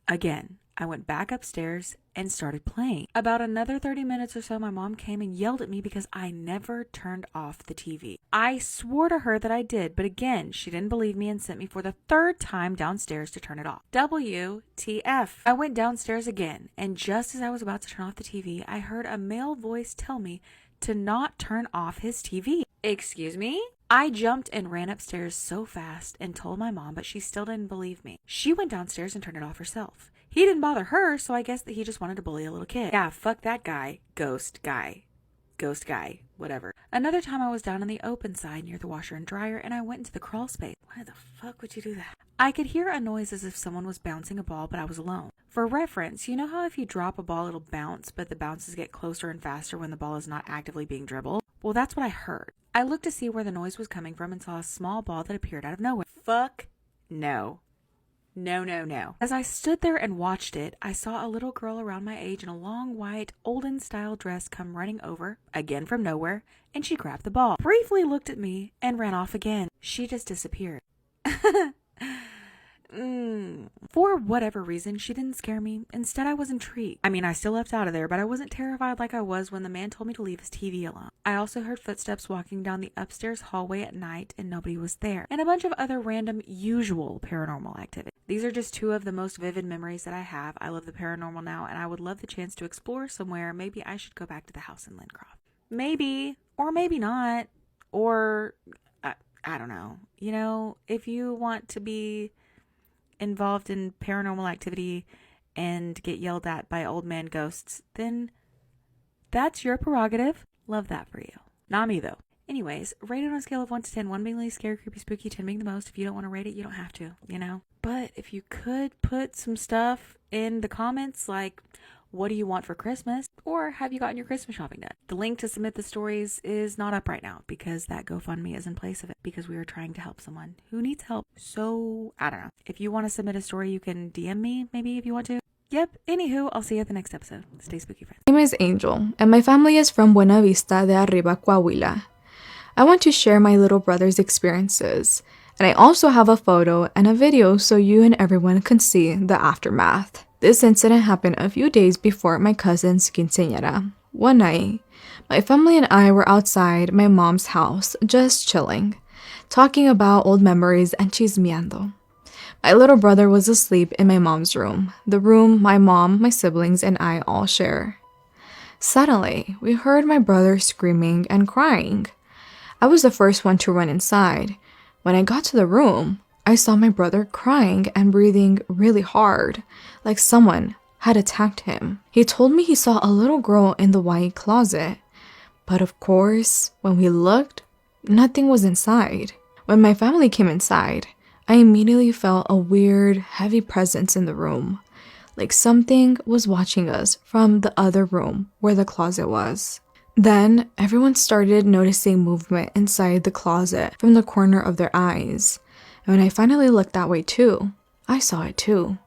S8: Again, I went back upstairs and started playing. About another 30 minutes or so, my mom came and yelled at me because I never turned off the TV. I swore to her that I did, but again, she didn't believe me and sent me for the 3rd time downstairs to turn it off. WTF. I went downstairs again, and just as I was about to turn off the TV, I heard a male voice tell me to not turn off his TV. Excuse me? I jumped and ran upstairs so fast and told my mom, but she still didn't believe me. She went downstairs and turned it off herself. He didn't bother her, so I guess that he just wanted to bully a little kid. Yeah, fuck that guy. Ghost guy, whatever. Another time I was down on the open side near the washer and dryer, and I went into the crawl space. Why the fuck would you do that? I could hear a noise as if someone was bouncing a ball, but I was alone. For reference, you know how if you drop a ball, it'll bounce, but the bounces get closer and faster when the ball is not actively being dribbled? Well, that's what I heard. I looked to see where the noise was coming from and saw a small ball that appeared out of nowhere. Fuck no. No. As I stood there and watched it, I saw a little girl around my age in a long white, olden-style dress come running over, again from nowhere, and she grabbed the ball, briefly looked at me, and ran off again. She just disappeared. For whatever reason, she didn't scare me. Instead, I was intrigued. I mean, I still left out of there, but I wasn't terrified like I was when the man told me to leave his TV alone. I also heard footsteps walking down the upstairs hallway at night, and nobody was there, and a bunch of other random, usual paranormal activity. These are just 2 of the most vivid memories that I have. I love the paranormal now, and I would love the chance to explore somewhere. Maybe I should go back to the house in Lincroft. Maybe, or maybe not, or I don't know. You know, if you want to be involved in paranormal activity and get yelled at by old man ghosts, then that's your prerogative. Love that for you. Not me, though. Anyways, rate it on a scale of 1 to 10, 1 being really scary, creepy, spooky, 10 being the most. If you don't want to rate it, you don't have to, you know? But if you could put some stuff in the comments, like, what do you want for Christmas? Or have you gotten your Christmas shopping done? The link to submit the stories is not up right now because that GoFundMe is in place of it because we are trying to help someone who needs help. So, I don't know. If you want to submit a story, you can DM me, maybe, if you want to. Yep. Anywho, I'll see you at the next episode. Stay spooky, friends.
S9: My name is Angel, and my family is from Buena Vista de Arriba, Coahuila. I want to share my little brother's experiences, and I also have a photo and a video so you and everyone can see the aftermath. This incident happened a few days before my cousin's quinceañera. One night, my family and I were outside my mom's house, just chilling, talking about old memories and chismeando. My little brother was asleep in my mom's room, the room my mom, my siblings, and I all share. Suddenly, we heard my brother screaming and crying. I was the first one to run inside. When I got to the room, I saw my brother crying and breathing really hard, like someone had attacked him. He told me he saw a little girl in the white closet, but of course, when we looked, nothing was inside. When my family came inside, I immediately felt a weird, heavy presence in the room, like something was watching us from the other room where the closet was. Then, everyone started noticing movement inside the closet from the corner of their eyes. And when I finally looked that way too, I saw it too.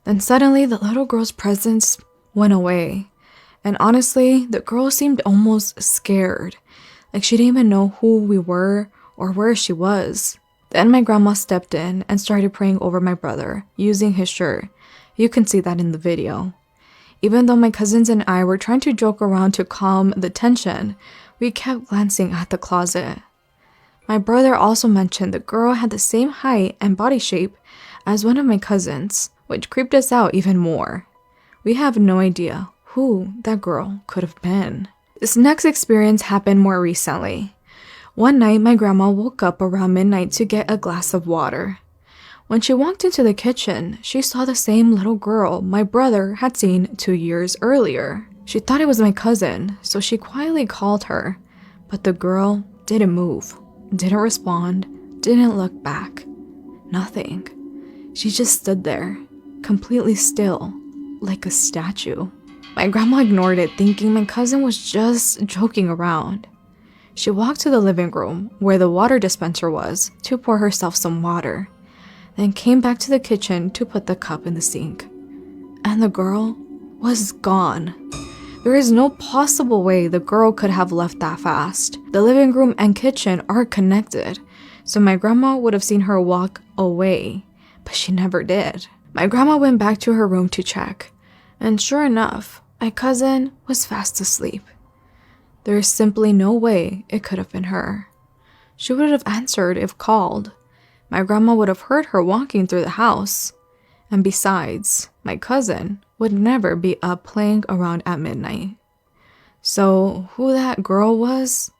S9: Then suddenly the little girl's presence went away. And honestly, the girl seemed almost scared, like she didn't even know who we were or where she was. Then my grandma stepped in and started praying over my brother, using his shirt. You can see that in the video. Even though my cousins and I were trying to joke around to calm the tension, we kept glancing at the closet. My brother also mentioned the girl had the same height and body shape as one of my cousins, which creeped us out even more. We have no idea who that girl could have been. This next experience happened more recently. One night, my grandma woke up around midnight to get a glass of water. When she walked into the kitchen, she saw the same little girl my brother had seen 2 years earlier. She thought it was my cousin, so she quietly called her, but the girl didn't move, didn't respond, didn't look back. Nothing. She just stood there, completely still, like a statue. My grandma ignored it, thinking my cousin was just joking around. She walked to the living room, where the water dispenser was, to pour herself some water, then came back to the kitchen to put the cup in the sink. And the girl was gone. There is no possible way the girl could have left that fast. The living room and kitchen are connected, so my grandma would have seen her walk away, but she never did. My grandma went back to her room to check, and sure enough, my cousin was fast asleep. There is simply no way it could have been her. She would have answered if called. My grandma would have heard her walking through the house. And besides, my cousin would never be up playing around at midnight. So who that girl was,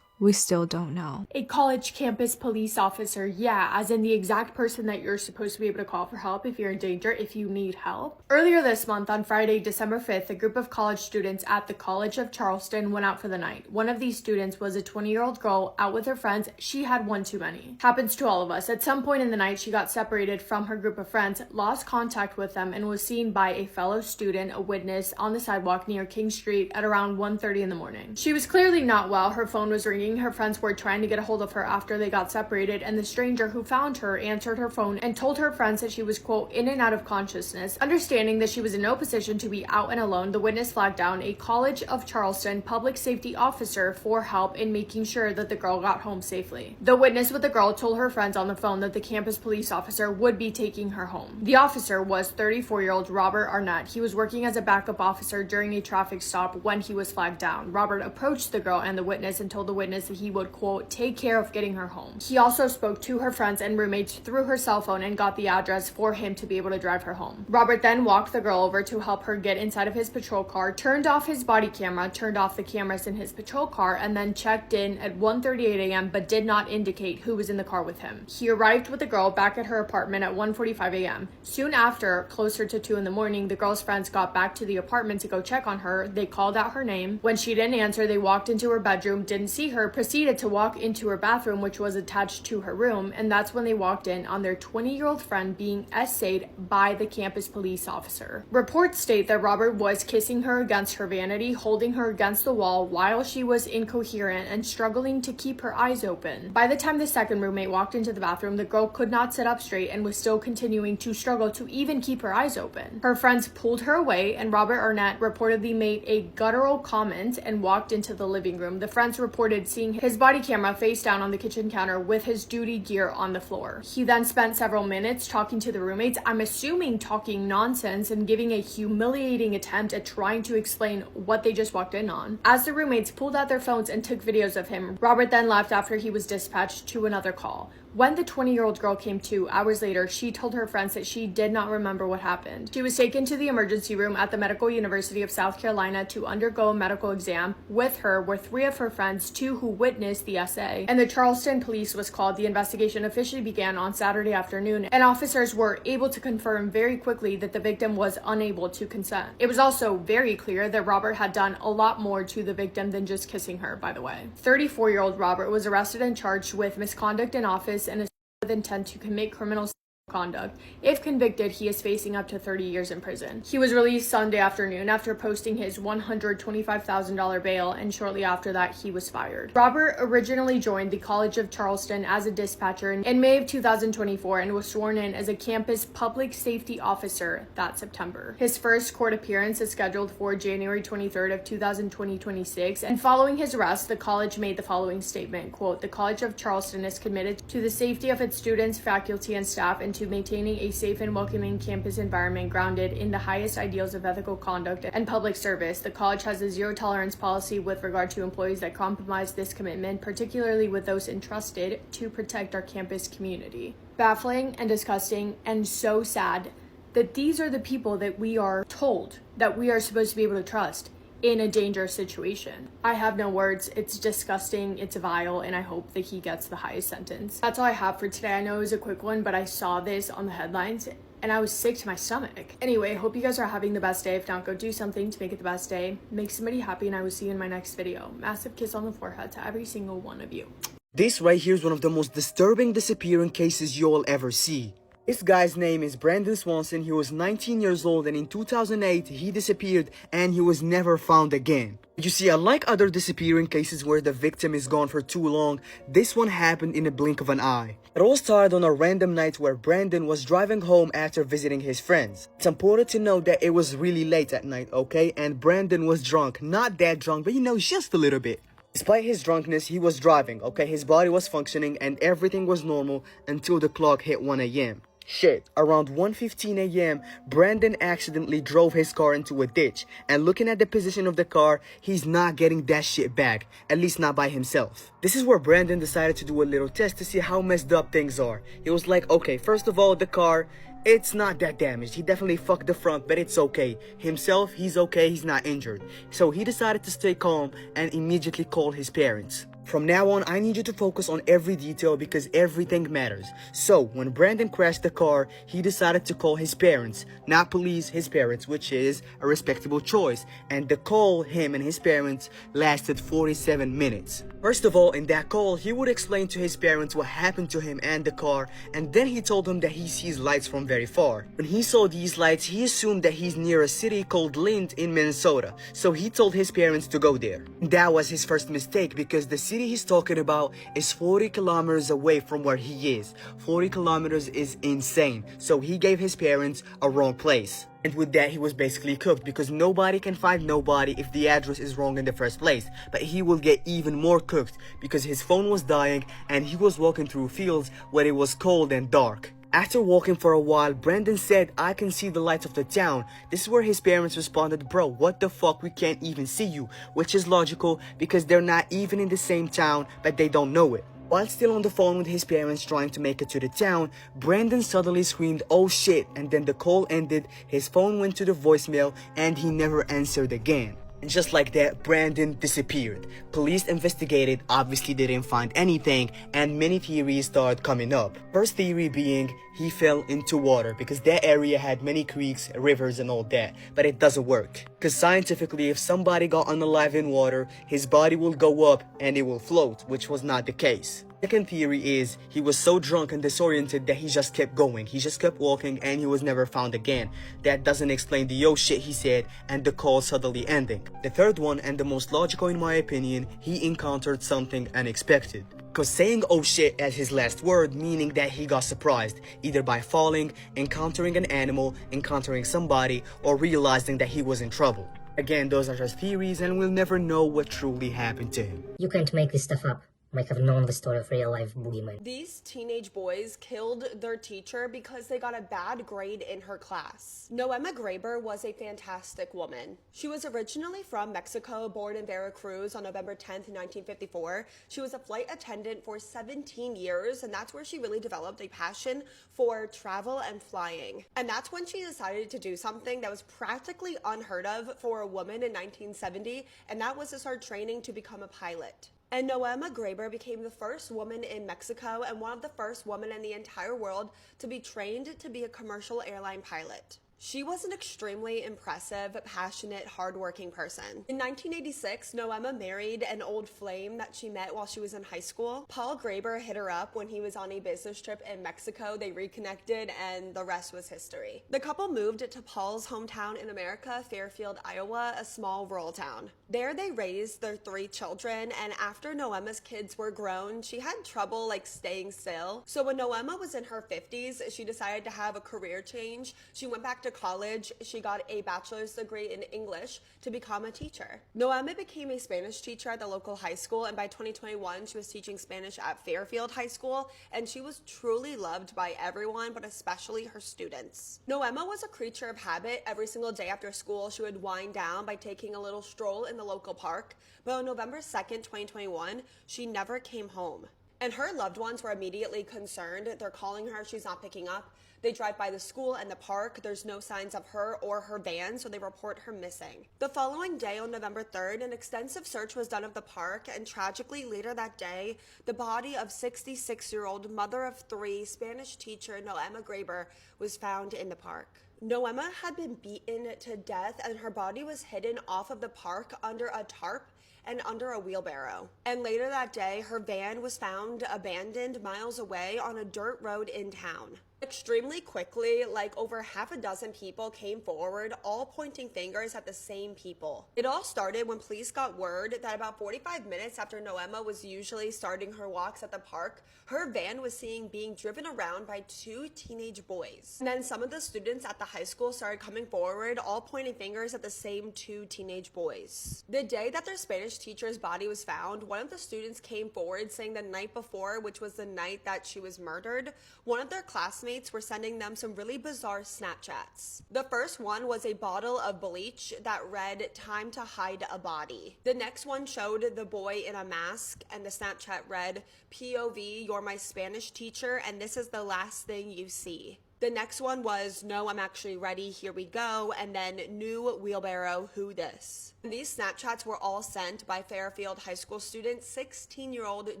S9: we still don't know.
S10: A college campus police officer, yeah, as in the exact person that you're supposed to be able to call for help if you're in danger, if you need help. Earlier this month, on Friday, December 5th, a group of college students at the College of Charleston went out for the night. One of these students was a 20-year-old girl out with her friends. She had one too many. Happens to all of us. At some point in the night, she got separated from her group of friends, lost contact with them, and was seen by a fellow student, a witness, on the sidewalk near King Street at around 1:30 in the morning. She was clearly not well. Her phone was ringing. Her friends were trying to get a hold of her after they got separated, and the stranger who found her answered her phone and told her friends that she was, quote, in and out of consciousness. Understanding that she was in no position to be out and alone, the witness flagged down a College of Charleston public safety officer for help in making sure that the girl got home safely. The witness with the girl told her friends on the phone that the campus police officer would be taking her home. The officer was 34-year-old Robert Arnett. He was working as a backup officer during a traffic stop when he was flagged down. Robert approached the girl and the witness and told the witness that he would, quote, take care of getting her home. He also spoke to her friends and roommates through her cell phone and got the address for him to be able to drive her home. Robert then walked the girl over to help her get inside of his patrol car, turned off his body camera, turned off the cameras in his patrol car, and then checked in at 1:38 a.m. but did not indicate who was in the car with him. He arrived with the girl back at her apartment at 1:45 a.m. Soon after, closer to 2 in the morning, the girl's friends got back to the apartment to go check on her. They called out her name. When she didn't answer, they walked into her bedroom, didn't see her, proceeded to walk into her bathroom, which was attached to her room, and that's when they walked in on their 20-year-old friend being essayed by the campus police officer. Reports state that Robert was kissing her against her vanity, holding her against the wall while she was incoherent and struggling to keep her eyes open. By the time the second roommate walked into the bathroom, the girl could not sit up straight and was still continuing to struggle to even keep her eyes open. Her friends pulled her away, and Robert Arnett reportedly made a guttural comment and walked into the living room. The friends reported seeing his body camera face down on the kitchen counter with his duty gear on the floor. He then spent several minutes talking to the roommates, I'm assuming talking nonsense and giving a humiliating attempt at trying to explain what they just walked in on. As the roommates pulled out their phones and took videos of him, Robert then left after he was dispatched to another call. When the 20-year-old girl came to hours later, she told her friends that she did not remember what happened. She was taken to the emergency room at the Medical University of South Carolina to undergo a medical exam. With her were 3 of her friends, 2 who witnessed the essay, and the Charleston police was called. The investigation officially began on Saturday afternoon, and officers were able to confirm very quickly that the victim was unable to consent. It was also very clear that Robert had done a lot more to the victim than just kissing her, by the way. 34-year-old Robert was arrested and charged with misconduct in office and with intent to commit criminal conduct. If convicted, he is facing up to 30 years in prison. He was released Sunday afternoon after posting his $125,000 bail, and shortly after that, he was fired. Robert originally joined the College of Charleston as a dispatcher in May of 2024 and was sworn in as a campus public safety officer that September. His first court appearance is scheduled for January 23rd of 2026, and following his arrest, the college made the following statement, quote, "The College of Charleston is committed to the safety of its students, faculty, and staff, and to maintaining a safe and welcoming campus environment grounded in the highest ideals of ethical conduct and public service. The college has a zero tolerance policy with regard to employees that compromise this commitment, particularly with those entrusted to protect our campus community." Baffling and disgusting and so sad that these are the people that we are told that we are supposed to be able to trust in a dangerous situation. I have no words. It's disgusting, it's vile, and I hope that he gets the highest sentence. That's all I have for today. I know it was a quick one, but I saw this on the headlines and I was sick to my stomach. Anyway, hope you guys are having the best day. If not, go do something to make it the best day. Make somebody happy, and I will see you in my next video. Massive kiss on the forehead to every single one of you.
S11: This right here is one of the most disturbing disappearing cases you'll ever see. This guy's name is Brandon Swanson. He was 19 years old, and in 2008 he disappeared and he was never found again. You see, unlike other disappearing cases where the victim is gone for too long, this one happened in a blink of an eye. It all started on a random night where Brandon was driving home after visiting his friends. It's important to note that it was really late at night, okay? And Brandon was drunk. Not that drunk, but just a little bit. Despite his drunkenness, he was driving, okay? His body was functioning and everything was normal until the clock hit 1 a.m. Shit, around 1:15 a.m., Brandon accidentally drove his car into a ditch, and looking at the position of the car, he's not getting that shit back, at least not by himself. This is where Brandon decided to do a little test to see how messed up things are. He was like, okay, first of all, the car, it's not that damaged. He definitely fucked the front, but it's okay. Himself, he's okay, he's not injured. So he decided to stay calm and immediately called his parents. From now on, I need you to focus on every detail because everything matters. So, when Brandon crashed the car, he decided to call his parents, not police, his parents, which is a respectable choice. And the call, him and his parents, lasted 47 minutes. First of all, in that call, he would explain to his parents what happened to him and the car, and then he told them that he sees lights from very far. When he saw these lights, he assumed that he's near a city called Lind in Minnesota, so he told his parents to go there. That was his first mistake because the city he's talking about is 40 kilometers away from where he is. 40 kilometers is insane, so he gave his parents a wrong place. And with that, he was basically cooked because nobody can find nobody if the address is wrong in the first place. But he will get even more cooked because his phone was dying and he was walking through fields where it was cold and dark. After walking for a while, Brandon said, "I can see the lights of the town." This is where his parents responded, "Bro, what the fuck, we can't even see you," which is logical because they're not even in the same town, but they don't know it. While still on the phone with his parents trying to make it to the town, Brandon suddenly screamed, "Oh shit," and then the call ended, his phone went to the voicemail, and he never answered again. And just like that, Brandon disappeared. Police investigated, obviously they didn't find anything, and many theories started coming up. First theory being, he fell into water because that area had many creeks, rivers, and all that, but it doesn't work. Because scientifically, if somebody got unalive in water, his body will go up and it will float, which was not the case. Second theory is he was so drunk and disoriented that he just kept going. He just kept walking and he was never found again. That doesn't explain the "yo shit" he said and the call suddenly ending. The third one, and the most logical in my opinion, he encountered something unexpected. Because saying "oh shit" as his last word, meaning that he got surprised, either by falling, encountering an animal, encountering somebody, or realizing that he was in trouble. Again, those are just theories and we'll never know what truly happened to him.
S12: You can't make this stuff up. Might have known the story of real-life boogeyman.
S2: These teenage boys killed their teacher because they got a bad grade in her class. Noema Graber was a fantastic woman. She was originally from Mexico, born in Veracruz on November 10th, 1954. She was a flight attendant for 17 years, and that's where she really developed a passion for travel and flying. And that's when she decided to do something that was practically unheard of for a woman in 1970, and that was to start training to become a pilot. And Noema Graber became the first woman in Mexico and one of the first women in the entire world to be trained to be a commercial airline pilot.
S13: She was an extremely impressive, passionate, hardworking person. In 1986, Noema married an old flame that she met while she was in high school. Paul Graber hit her up when he was on a business trip in Mexico. They reconnected, and the rest was history. The couple moved to Paul's hometown in America, Fairfield, Iowa, a small rural town. There they raised their 3 children, and after Noema's kids were grown, she had trouble staying still. So when Noema was in her 50s, she decided to have a career change. She went back to college. She got a bachelor's degree in English to become a teacher. Noema became a Spanish teacher at the local high school, and by 2021, she was teaching Spanish at Fairfield High School, and she was truly loved by everyone, but especially her students. Noema was a creature of habit. Every single day after school, she would wind down by taking a little stroll in the local park, but on November 2nd, 2021, she never came home. And her loved ones were immediately concerned. They're calling her, she's not picking up. They drive by the school and the park. There's no signs of her or her van, so they report her missing. The following day, on November 3rd, an extensive search was done of the park, and tragically later that day, the body of 66-year-old mother of 3 Spanish teacher Noema Graber was found in the park. Noema had been beaten to death, and her body was hidden off of the park under a tarp and under a wheelbarrow. And later that day, her van was found abandoned miles away on a dirt road in town. Extremely quickly, over half a dozen people came forward, all pointing fingers at the same people. It all started when police got word that about 45 minutes after Noema was usually starting her walks at the park, her van was seen being driven around by 2 teenage boys. And then some of the students at the high school started coming forward, all pointing fingers at the same 2 teenage boys. The day that their Spanish teacher's body was found, one of the students came forward saying the night before, which was the night that she was murdered, one of their classmates were sending them some really bizarre Snapchats. The first one was a bottle of bleach that read, "Time to hide a body." The next one showed the boy in a mask, and the Snapchat read, "POV, you're my Spanish teacher, and this is the last thing you see." The next one was, "No, I'm actually ready, here we go," and then "New wheelbarrow, who this?" And these Snapchats were all sent by Fairfield High School student 16-year-old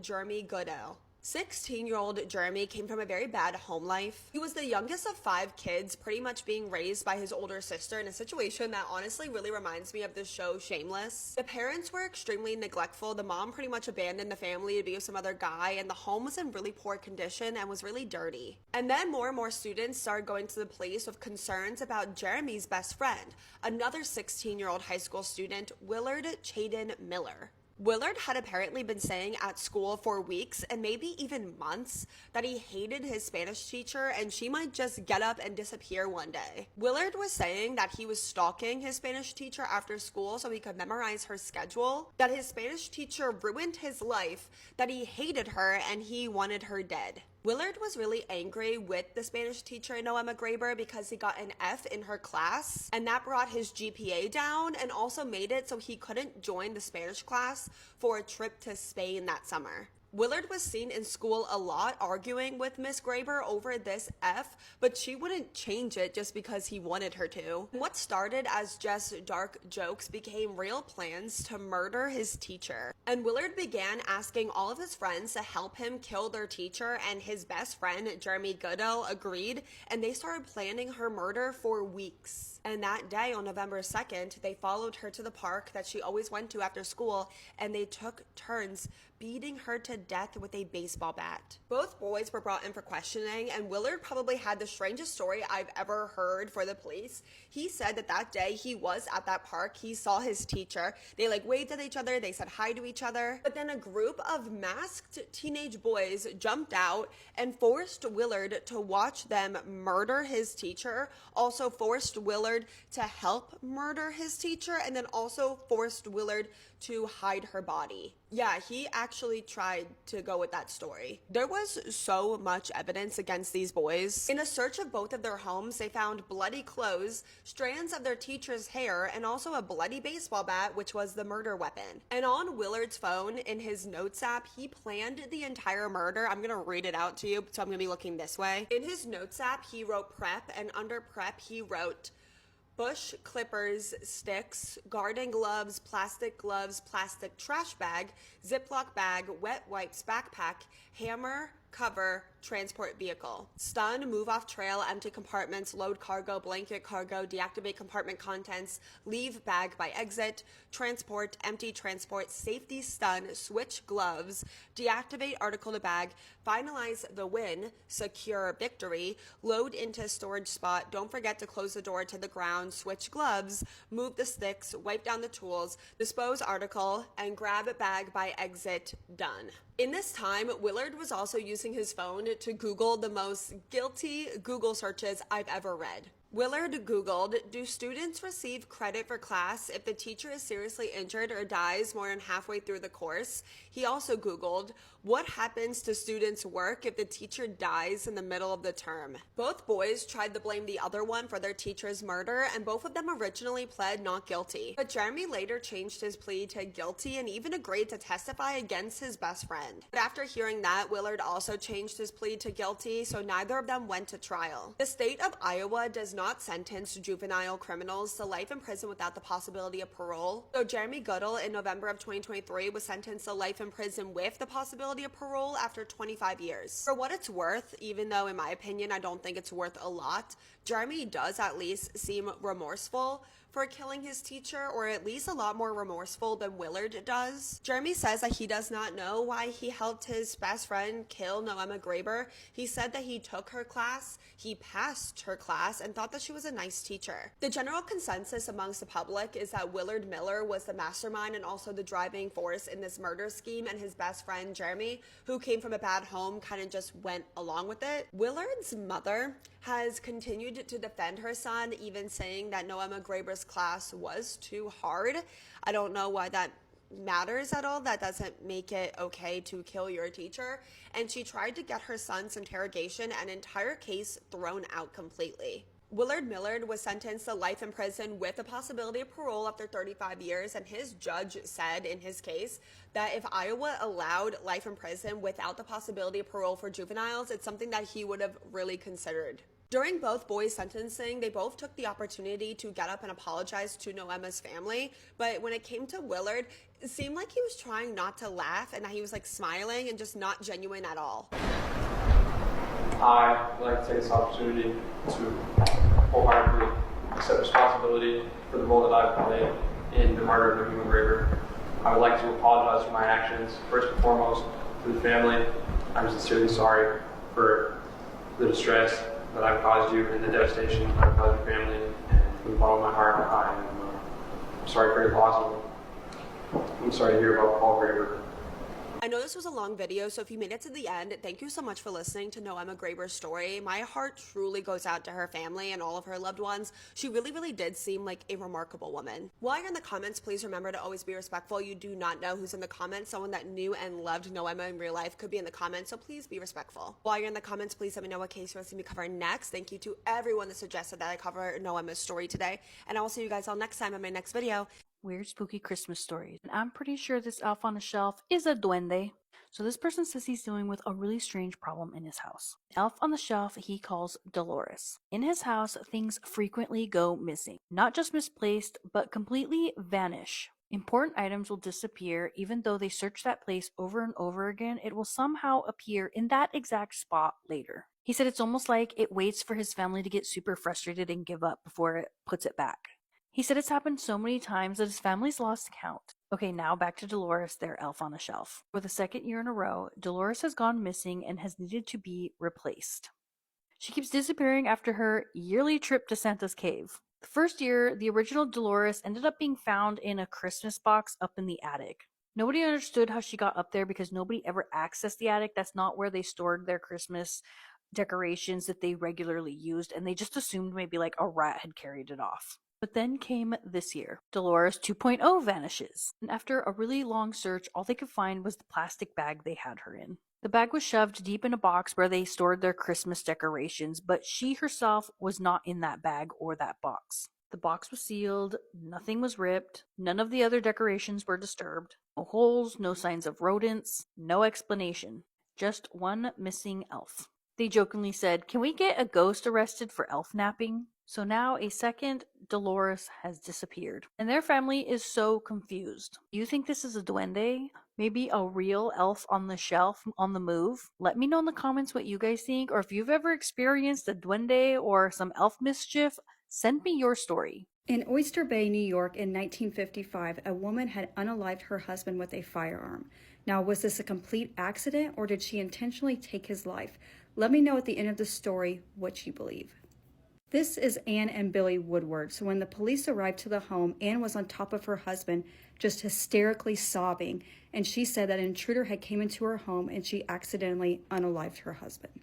S13: Jeremy Goodell. 16-year-old Jeremy came from a very bad home life. He was the youngest of 5 kids, pretty much being raised by his older sister in a situation that honestly really reminds me of the show Shameless. The parents were extremely neglectful. The mom pretty much abandoned the family to be with some other guy, and the home was in really poor condition and was really dirty. And then more and more students started going to the police with concerns about Jeremy's best friend, another 16-year-old high school student, Willard Chaden Miller. Willard had apparently been saying at school for weeks and maybe even months that he hated his Spanish teacher and she might just get up and disappear one day. Willard was saying that he was stalking his Spanish teacher after school so he could memorize her schedule, that his Spanish teacher ruined his life, that he hated her and he wanted her dead. Willard was really angry with the Spanish teacher Noema Graber because he got an F in her class, and that brought his GPA down and also made it so he couldn't join the Spanish class for a trip to Spain that summer. Willard was seen in school a lot arguing with Miss Graber over this F, but she wouldn't change it just because he wanted her to. What started as just dark jokes became real plans to murder his teacher. And Willard began asking all of his friends to help him kill their teacher, and his best friend, Jeremy Goodell, agreed, and they started planning her murder for weeks. And that day, on November 2nd, they followed her to the park that she always went to after school, and they took turns beating her to death with a baseball bat. Both boys were brought in for questioning, and Willard probably had the strangest story I've ever heard for the police. He said that day he was at that park, he saw his teacher, they waved at each other, they said hi to each other, but then a group of masked teenage boys jumped out and forced Willard to watch them murder his teacher, also forced Willard to help murder his teacher, and then also forced Willard to hide her body. Yeah, he actually tried to go with that story. There was so much evidence against these boys. In a search of both of their homes, they found bloody clothes, strands of their teacher's hair, and also a bloody baseball bat, which was the murder weapon. And on Willard's phone, in his notes app, he planned the entire murder. I'm gonna read it out to you, so I'm gonna be looking this way. In his notes app, he wrote prep, and under prep, he wrote, bush clippers, sticks, garden gloves, plastic trash bag, Ziploc bag, wet wipes, backpack, hammer, cover, transport vehicle. Stun, move off trail, empty compartments, load cargo, blanket cargo, deactivate compartment contents, leave bag by exit, transport, empty transport, safety stun, switch gloves, deactivate article to bag, finalize the win, secure victory, load into storage spot, don't forget to close the door to the ground, switch gloves, move the sticks, wipe down the tools, dispose article, and grab bag by exit, done. In this time, Willard was also using his phone to Google the most guilty Google searches I've ever read. Willard Googled, do students receive credit for class if the teacher is seriously injured or dies more than halfway through the course? He also Googled, what happens to students' work if the teacher dies in the middle of the term? Both boys tried to blame the other one for their teacher's murder, and both of them originally pled not guilty. But Jeremy later changed his plea to guilty and even agreed to testify against his best friend. But after hearing that, Willard also changed his plea to guilty, so neither of them went to trial. The state of Iowa does not sentence juvenile criminals to life in prison without the possibility of parole. So Jeremy Goodall in November of 2023 was sentenced to life in prison with the possibility of parole after 25 years. For what it's worth, even though in my opinion I don't think it's worth a lot, Jeremy does at least seem remorseful for killing his teacher, or at least a lot more remorseful than Willard does. Jeremy says that he does not know why he helped his best friend kill Noema Graber. He said that he took her class, he passed her class, and thought that she was a nice teacher. The general consensus amongst the public is that Willard Miller was the mastermind and also the driving force in this murder scheme, and his best friend Jeremy, who came from a bad home, kind of just went along with it. Willard's mother has continued to defend her son, even saying that Noema Graber's class was too hard. I don't know why that matters at all. That doesn't make it okay to kill your teacher. And she tried to get her son's interrogation and entire case thrown out completely. Willard Miller was sentenced to life in prison with the possibility of parole after 35 years, and his judge said in his case that if Iowa allowed life in prison without the possibility of parole for juveniles, it's something that he would have really considered. During both boys' sentencing, they both took the opportunity to get up and apologize to Noema's family, but when it came to Willard, it seemed like he was trying not to laugh and that he was like smiling and just not genuine at all.
S14: I would like to take this opportunity to wholeheartedly accept responsibility for the role that I've played in the murder of Noema Graber. I would like to apologize for my actions, first and foremost, to the family. I'm sincerely sorry for the distress that I've caused you and the devastation I've caused your family. And from the bottom of my heart, I'm sorry for your loss. I'm sorry to hear about Paul Graber.
S13: I know this was a long video, so if you made it to the end, thank you so much for listening to Noema Graber's story. My heart truly goes out to her family and all of her loved ones. She really, really did seem like a remarkable woman. While you're in the comments, please remember to always be respectful. You do not know who's in the comments. Someone that knew and loved Noema in real life could be in the comments, so please be respectful. While you're in the comments, please let me know what case you want to see me cover next. Thank you to everyone that suggested that I cover Noema's story today, and I will see you guys all next time in my next video.
S8: Weird spooky Christmas stories. And I'm pretty sure this elf on the shelf is a duende. So this person says he's dealing with a really strange problem in his house. The elf on the shelf he calls Dolores. In his house, things frequently go missing. Not just misplaced, but completely vanish. Important items will disappear. Even though they search that place over and over again, it will somehow appear in that exact spot later. He said it's almost like it waits for his family to get super frustrated and give up before it puts it back. He said it's happened so many times that his family's lost count. Okay, now back to Dolores, their elf on a shelf. For the second year in a row, Dolores has gone missing and has needed to be replaced. She keeps disappearing after her yearly trip to Santa's cave. The first year, the original Dolores ended up being found in a Christmas box up in the attic. Nobody understood how she got up there because nobody ever accessed the attic. That's not where they stored their Christmas decorations that they regularly used, and they just assumed maybe like a rat had carried it off. But then came this year. Dolores 2.0 vanishes. And after a really long search, all they could find was the plastic bag they had her in. The bag was shoved deep in a box where they stored their Christmas decorations, but she herself was not in that bag or that box. The box was sealed, nothing was ripped, none of the other decorations were disturbed. No holes, no signs of rodents, no explanation. Just one missing elf. They jokingly said, "Can we get a ghost arrested for elf napping?"
S15: So now a second Dolores has disappeared, and their family is so confused. You think this is a duende? Maybe a real elf on the shelf on the move? Let me know in the comments what you guys think, or if you've ever experienced a duende or some elf mischief, send me your story.
S16: In Oyster Bay, New York in 1955, a woman had unalived her husband with a firearm. Now, was this a complete accident or did she intentionally take his life? Let me know at the end of the story what you believe. This is Anne and Billy Woodward. So when the police arrived to the home, Anne was on top of her husband, just hysterically sobbing, and she said that an intruder had came into her home and she accidentally unalived her husband.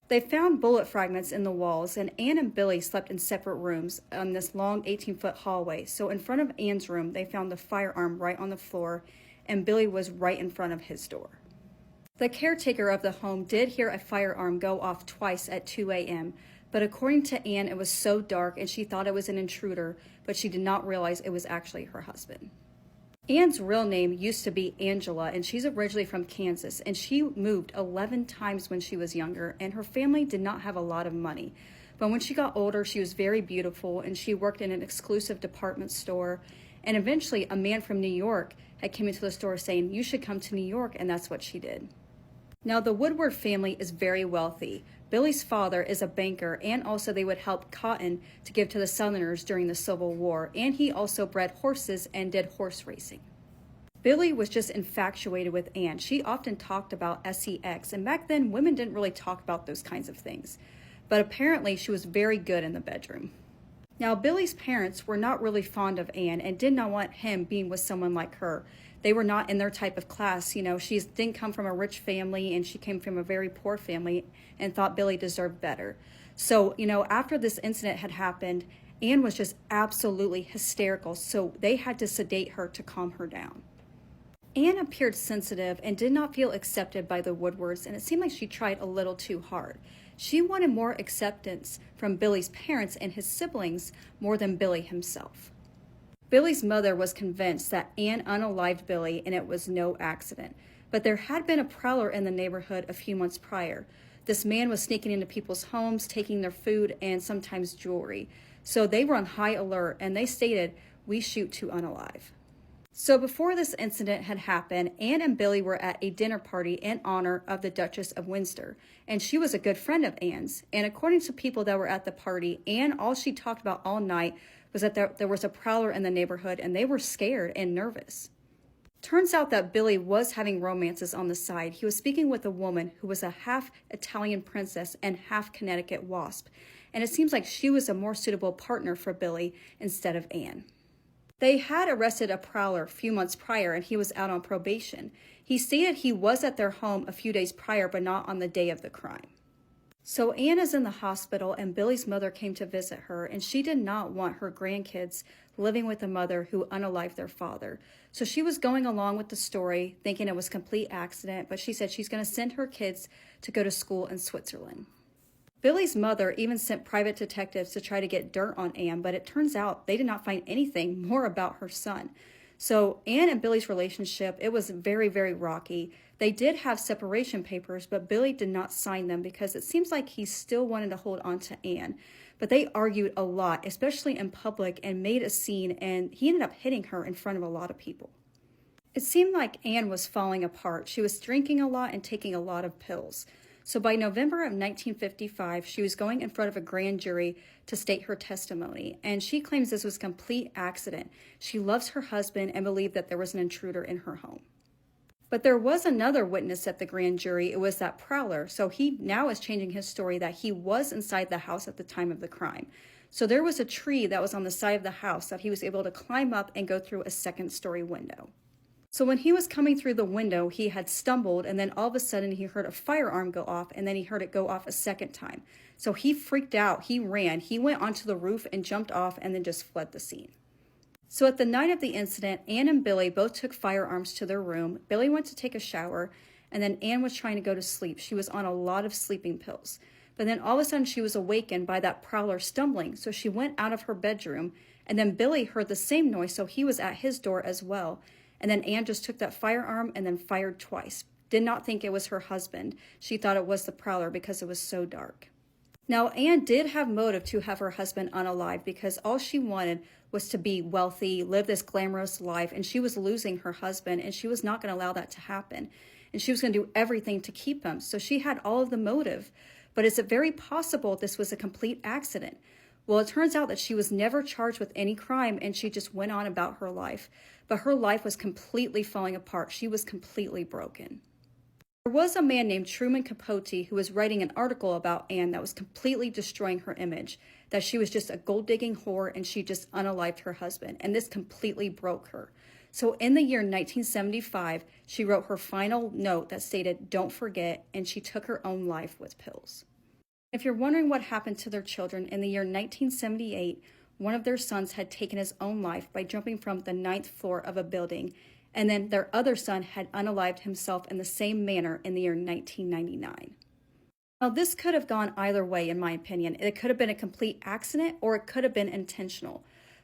S16: They found bullet fragments in the walls, and Anne and Billy slept in separate rooms on this long 18-foot hallway. So in front of Anne's room, they found the firearm right on the floor, and Billy was right in front of his door. The caretaker of the home did hear a firearm go off twice at 2 a.m., but according to Anne, it was so dark and she thought it was an intruder, but she did not realize it was actually her husband. Anne's real name used to be Angela, and she's originally from Kansas, and she moved 11 times when she was younger, and her family did not have a lot of money. But when she got older, she was very beautiful, and she worked in an exclusive department store, and eventually a man from New York had come into the store saying, "You should come to New York," and that's what she did. Now, the Woodward family is very wealthy. Billy's father is a banker, and also they would help cotton to give to the Southerners during the Civil War, and he also bred horses and did horse racing. Billy was just infatuated with Anne. She often talked about sex, and back then women didn't really talk about those kinds of things. But apparently she was very good in the bedroom. Now, Billy's parents were not really fond of Anne and did not want him being with someone like her. They were not in their type of class. You know, she didn't come from a rich family and she came from a very poor family and thought Billy deserved better. So, after this incident had happened, Anne was just absolutely hysterical. So they had to sedate her to calm her down. Anne appeared sensitive and did not feel accepted by the Woodwards, and it seemed like she tried a little too hard. She wanted more acceptance from Billy's parents and his siblings more than Billy himself. Billy's mother was convinced that Anne unalived Billy and it was no accident. But there had been a prowler in the neighborhood a few months prior. This man was sneaking into people's homes, taking their food and sometimes jewelry. So they were on high alert and they stated, "We shoot to unalive." So before this incident had happened, Anne and Billy were at a dinner party in honor of the Duchess of Windsor, and she was a good friend of Anne's. And according to people that were at the party, Anne, all she talked about all night was that there was a prowler in the neighborhood, and they were scared and nervous. Turns out that Billy was having romances on the side. He was speaking with a woman who was a half Italian princess and half Connecticut wasp, and it seems like she was a more suitable partner for Billy instead of Anne. They had arrested a prowler a few months prior, and he was out on probation. He stated he was at their home a few days prior, but not on the day of the crime. So Anne is in the hospital, and Billy's mother came to visit her, and she did not want her grandkids living with a mother who unalived their father. So she was going along with the story, thinking it was a complete accident, but she said she's going to send her kids to go to school in Switzerland. Billy's mother even sent private detectives to try to get dirt on Anne, but it turns out they did not find anything more about her son. So Anne and Billy's relationship, it was very, very rocky. They did have separation papers, but Billy did not sign them because it seems like he still wanted to hold on to Anne. But they argued a lot, especially in public, and made a scene, and he ended up hitting her in front of a lot of people. It seemed like Anne was falling apart. She was drinking a lot and taking a lot of pills. So by November of 1955, she was going in front of a grand jury to state her testimony, and she claims this was a complete accident. She loves her husband and believed that there was an intruder in her home. But there was another witness at the grand jury. It was that prowler. So he now is changing his story that he was inside the house at the time of the crime. So there was a tree that was on the side of the house that he was able to climb up and go through a second-story window. So when he was coming through the window, he had stumbled, and then all of a sudden he heard a firearm go off, and then he heard it go off a second time. So he freaked out, he ran, he went onto the roof and jumped off and then just fled the scene. So at the night of the incident, Anne and Billy both took firearms to their room. Billy went to take a shower, and then Anne was trying to go to sleep. She was on a lot of sleeping pills. But then all of a sudden she was awakened by that prowler stumbling, so she went out of her bedroom, and then Billy heard the same noise, so he was at his door as well. And then Anne just took that firearm and then fired twice. Did not think it was her husband. She thought it was the prowler because it was so dark. Now, Anne did have motive to have her husband unalive because all she wanted was to be wealthy, live this glamorous life, and she was losing her husband, and she was not going to allow that to happen. And she was going to do everything to keep him. So she had all of the motive. But is it very possible this was a complete accident? Well, it turns out that she was never charged with any crime, and she just went on about her life. But her life was completely falling apart. She was completely broken. There was a man named Truman Capote who was writing an article about Anne that was completely destroying her image, that she was just a gold-digging whore and she just unalived her husband, and this completely broke her. So in the year 1975, she wrote her final note that stated, "Don't forget," and she took her own life with pills. If you're wondering what happened to their children, in the year 1978, one of their sons had taken his own life by jumping from the 9th floor of a building, and then their other son had unalived himself in the same manner in the year 1999. Now, this could have gone either way, in my opinion. It could have been a complete accident, or it could have been intentional.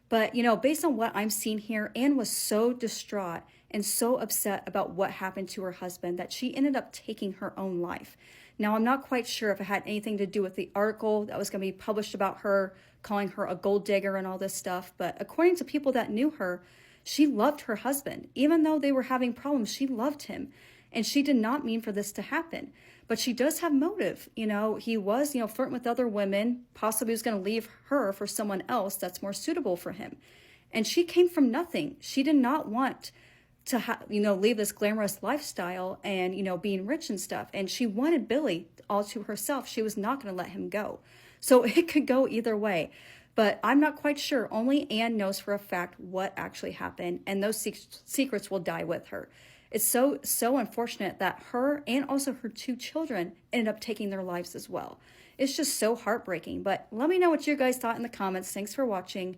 S16: But, based on what I'm seeing here, Anne was so distraught and so upset about what happened to her husband that she ended up taking her own life. Now, I'm not quite sure if it had anything to do with the article that was going to be published about her, calling her a gold digger and all this stuff, but according to people that knew her, she loved her husband. Even though they were having problems, she loved him. And she did not mean for this to happen. But she does have motive. He was, flirting with other women, possibly was going to leave her for someone else that's more suitable for him. And she came from nothing. She did not want to, leave this glamorous lifestyle and, being rich and stuff. And she wanted Billy all to herself. She was not going to let him go. So it could go either way. But I'm not quite sure. Only Anne knows for a fact what actually happened, and those secrets will die with her. It's so unfortunate that her and also her 2 children ended up taking their lives as well. It's just so heartbreaking. But let me know what you guys thought in the comments. Thanks for watching.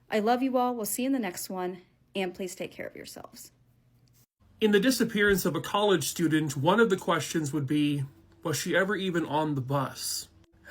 S16: I love you all. We'll see you in the next one. And please take care of yourselves.
S17: In the disappearance of a college student, one of the questions would be, was she ever even on the bus?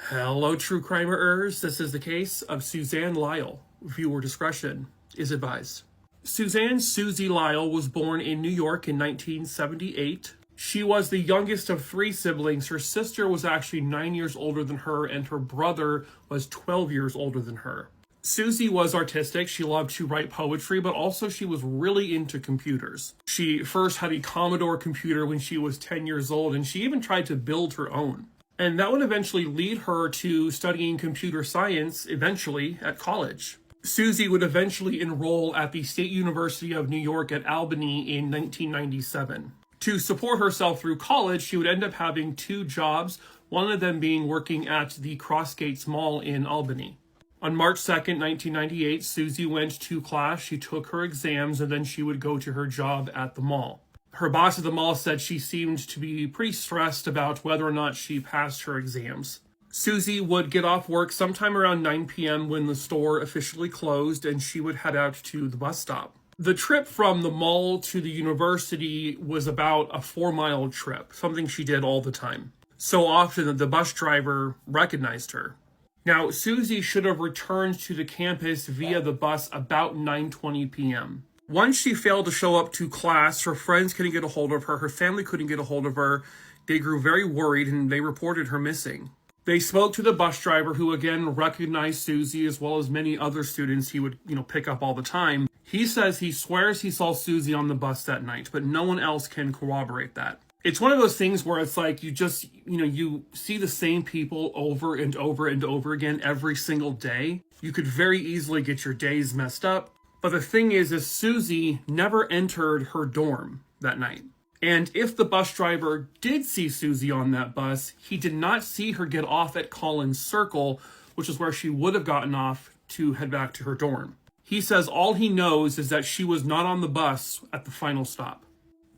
S17: Hello, true crimerers. This is the case of Suzanne Lyle. Viewer discretion is advised. Suzanne Susie Lyle was born in New York in 1978. She was the youngest of 3 siblings. Her sister was actually 9 years older than her, and her brother was 12 years older than her. Susie was artistic. She loved to write poetry, but also she was really into computers. She first had a Commodore computer when she was 10 years old, and she even tried to build her own. And that would eventually lead her to studying computer science eventually at college. Susie would eventually enroll at the State University of New York at Albany in 1997. To support herself through college, she would end up having 2 jobs, one of them being working at the Crossgates Mall in Albany. On March 2nd, 1998, Susie went to class, she took her exams, and then she would go to her job at the mall. Her boss at the mall said she seemed to be pretty stressed about whether or not she passed her exams. Susie would get off work sometime around 9 p.m. when the store officially closed, and she would head out to the bus stop. The trip from the mall to the university was about a 4-mile trip, something she did all the time. So often that the bus driver recognized her. Now, Susie should have returned to the campus via the bus about 9:20 p.m. Once she failed to show up to class, her friends couldn't get a hold of her, her family couldn't get a hold of her. They grew very worried and they reported her missing. They spoke to the bus driver, who again recognized Susie as well as many other students he would, pick up all the time. He says he swears he saw Susie on the bus that night, but no one else can corroborate that. It's one of those things where it's like you just, you see the same people over and over and over again every single day. You could very easily get your days messed up. But the thing is Susie never entered her dorm that night. And if the bus driver did see Susie on that bus, he did not see her get off at Collins Circle, which is where she would have gotten off to head back to her dorm. He says all he knows is that she was not on the bus at the final stop.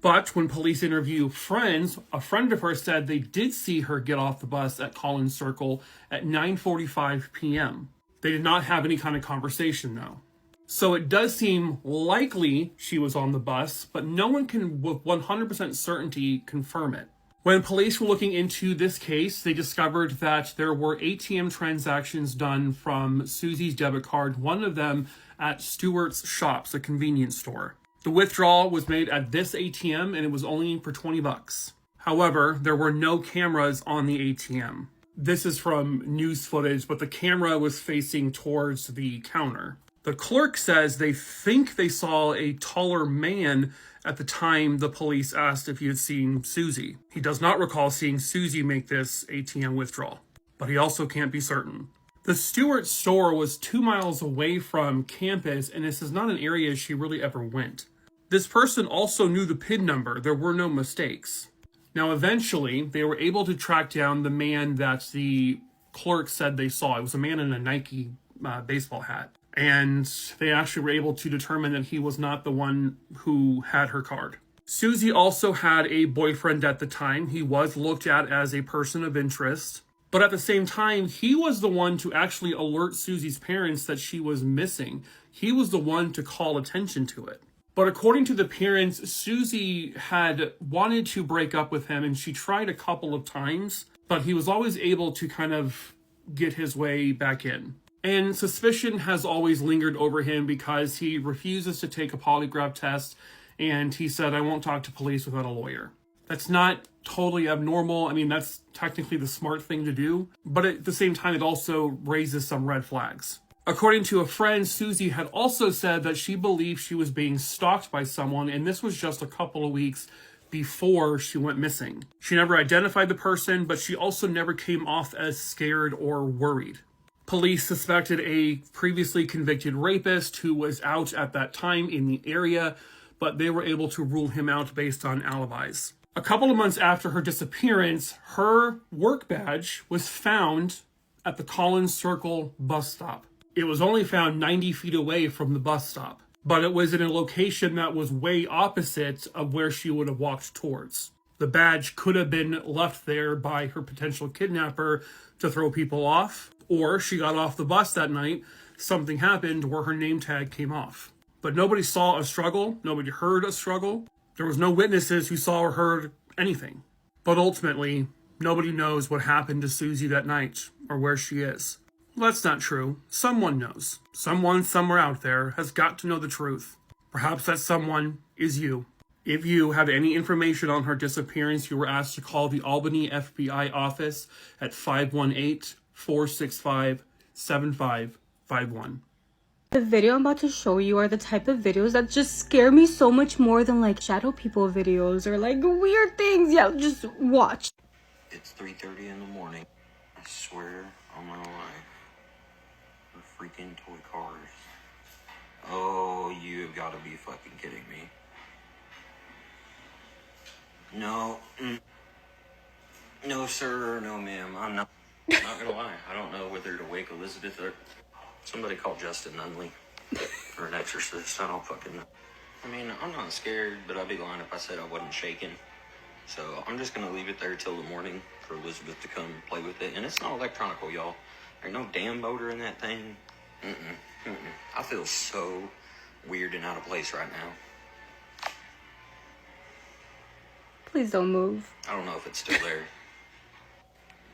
S17: But when police interview friends, a friend of hers said they did see her get off the bus at Collins Circle at 9:45 p.m. They did not have any kind of conversation, though. So it does seem likely she was on the bus, but no one can with 100% certainty confirm it. When police were looking into this case, they discovered that there were ATM transactions done from Susie's debit card, one of them at Stewart's Shops, a convenience store. The withdrawal was made at this ATM and it was only for $20. However, there were no cameras on the ATM. This is from news footage, but the camera was facing towards the counter. The clerk says they think they saw a taller man at the time the police asked if he had seen Susie. He does not recall seeing Susie make this ATM withdrawal, but he also can't be certain. The Stewart store was 2 miles away from campus, and this is not an area she really ever went. This person also knew the PIN number. There were no mistakes. Now, eventually, they were able to track down the man that the clerk said they saw. It was a man in a Nike baseball hat. And they actually were able to determine that he was not the one who had her card. Susie also had a boyfriend at the time. He was looked at as a person of interest. But at the same time, he was the one to actually alert Susie's parents that she was missing. He was the one to call attention to it. But according to the parents, Susie had wanted to break up with him, and she tried a couple of times, but he was always able to kind of get his way back in. And suspicion has always lingered over him because he refuses to take a polygraph test, and he said, "I won't talk to police without a lawyer." That's not totally abnormal. I mean, that's technically the smart thing to do, but at the same time, it also raises some red flags. According to a friend, Susie had also said that she believed she was being stalked by someone, and this was just a couple of weeks before she went missing. She never identified the person, but she also never came off as scared or worried. Police suspected a previously convicted rapist who was out at that time in the area, but they were able to rule him out based on alibis. A couple of months after her disappearance, her work badge was found at the Collins Circle bus stop. It was only found 90 feet away from the bus stop, but it was in a location that was way opposite of where she would have walked towards. The badge could have been left there by her potential kidnapper to throw people off, or she got off the bus that night, something happened where her name tag came off. But nobody saw a struggle, nobody heard a struggle. There was no witnesses who saw or heard anything. But ultimately, nobody knows what happened to Susie that night or where she is. Well, that's not true. Someone knows. Someone somewhere out there has got to know the truth. Perhaps that someone is you. If you have any information on her disappearance, you were asked to call the Albany FBI office at 518-465-7551.
S10: The video I'm about to show you are the type of videos that just scare me so much more than like shadow people videos or like weird things. Yeah, just watch.
S18: It's 3:30 in the morning. I swear on my life. The freaking toy cars. Oh, you have got to be fucking kidding me. No. No, sir. No, ma'am. I'm not gonna lie. I don't know whether to wake Elizabeth or somebody call Justin Nunley or an exorcist. I don't fucking know. I mean, I'm not scared, but I'd be lying if I said I wasn't shaking. So I'm just gonna leave it there till the morning for Elizabeth to come play with it. And it's not electronical, y'all. There's no damn motor in that thing. I feel so weird and out of place right now.
S10: Please don't move.
S18: I don't know if it's still there.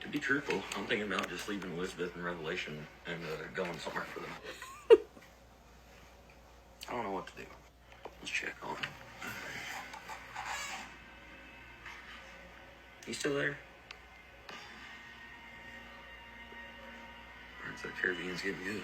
S18: To be truthful, I'm thinking about just leaving Elizabeth in Revelation and going somewhere for them. I don't know what to do. Let's check on him. You still there? Alright, so Caribbean's getting good.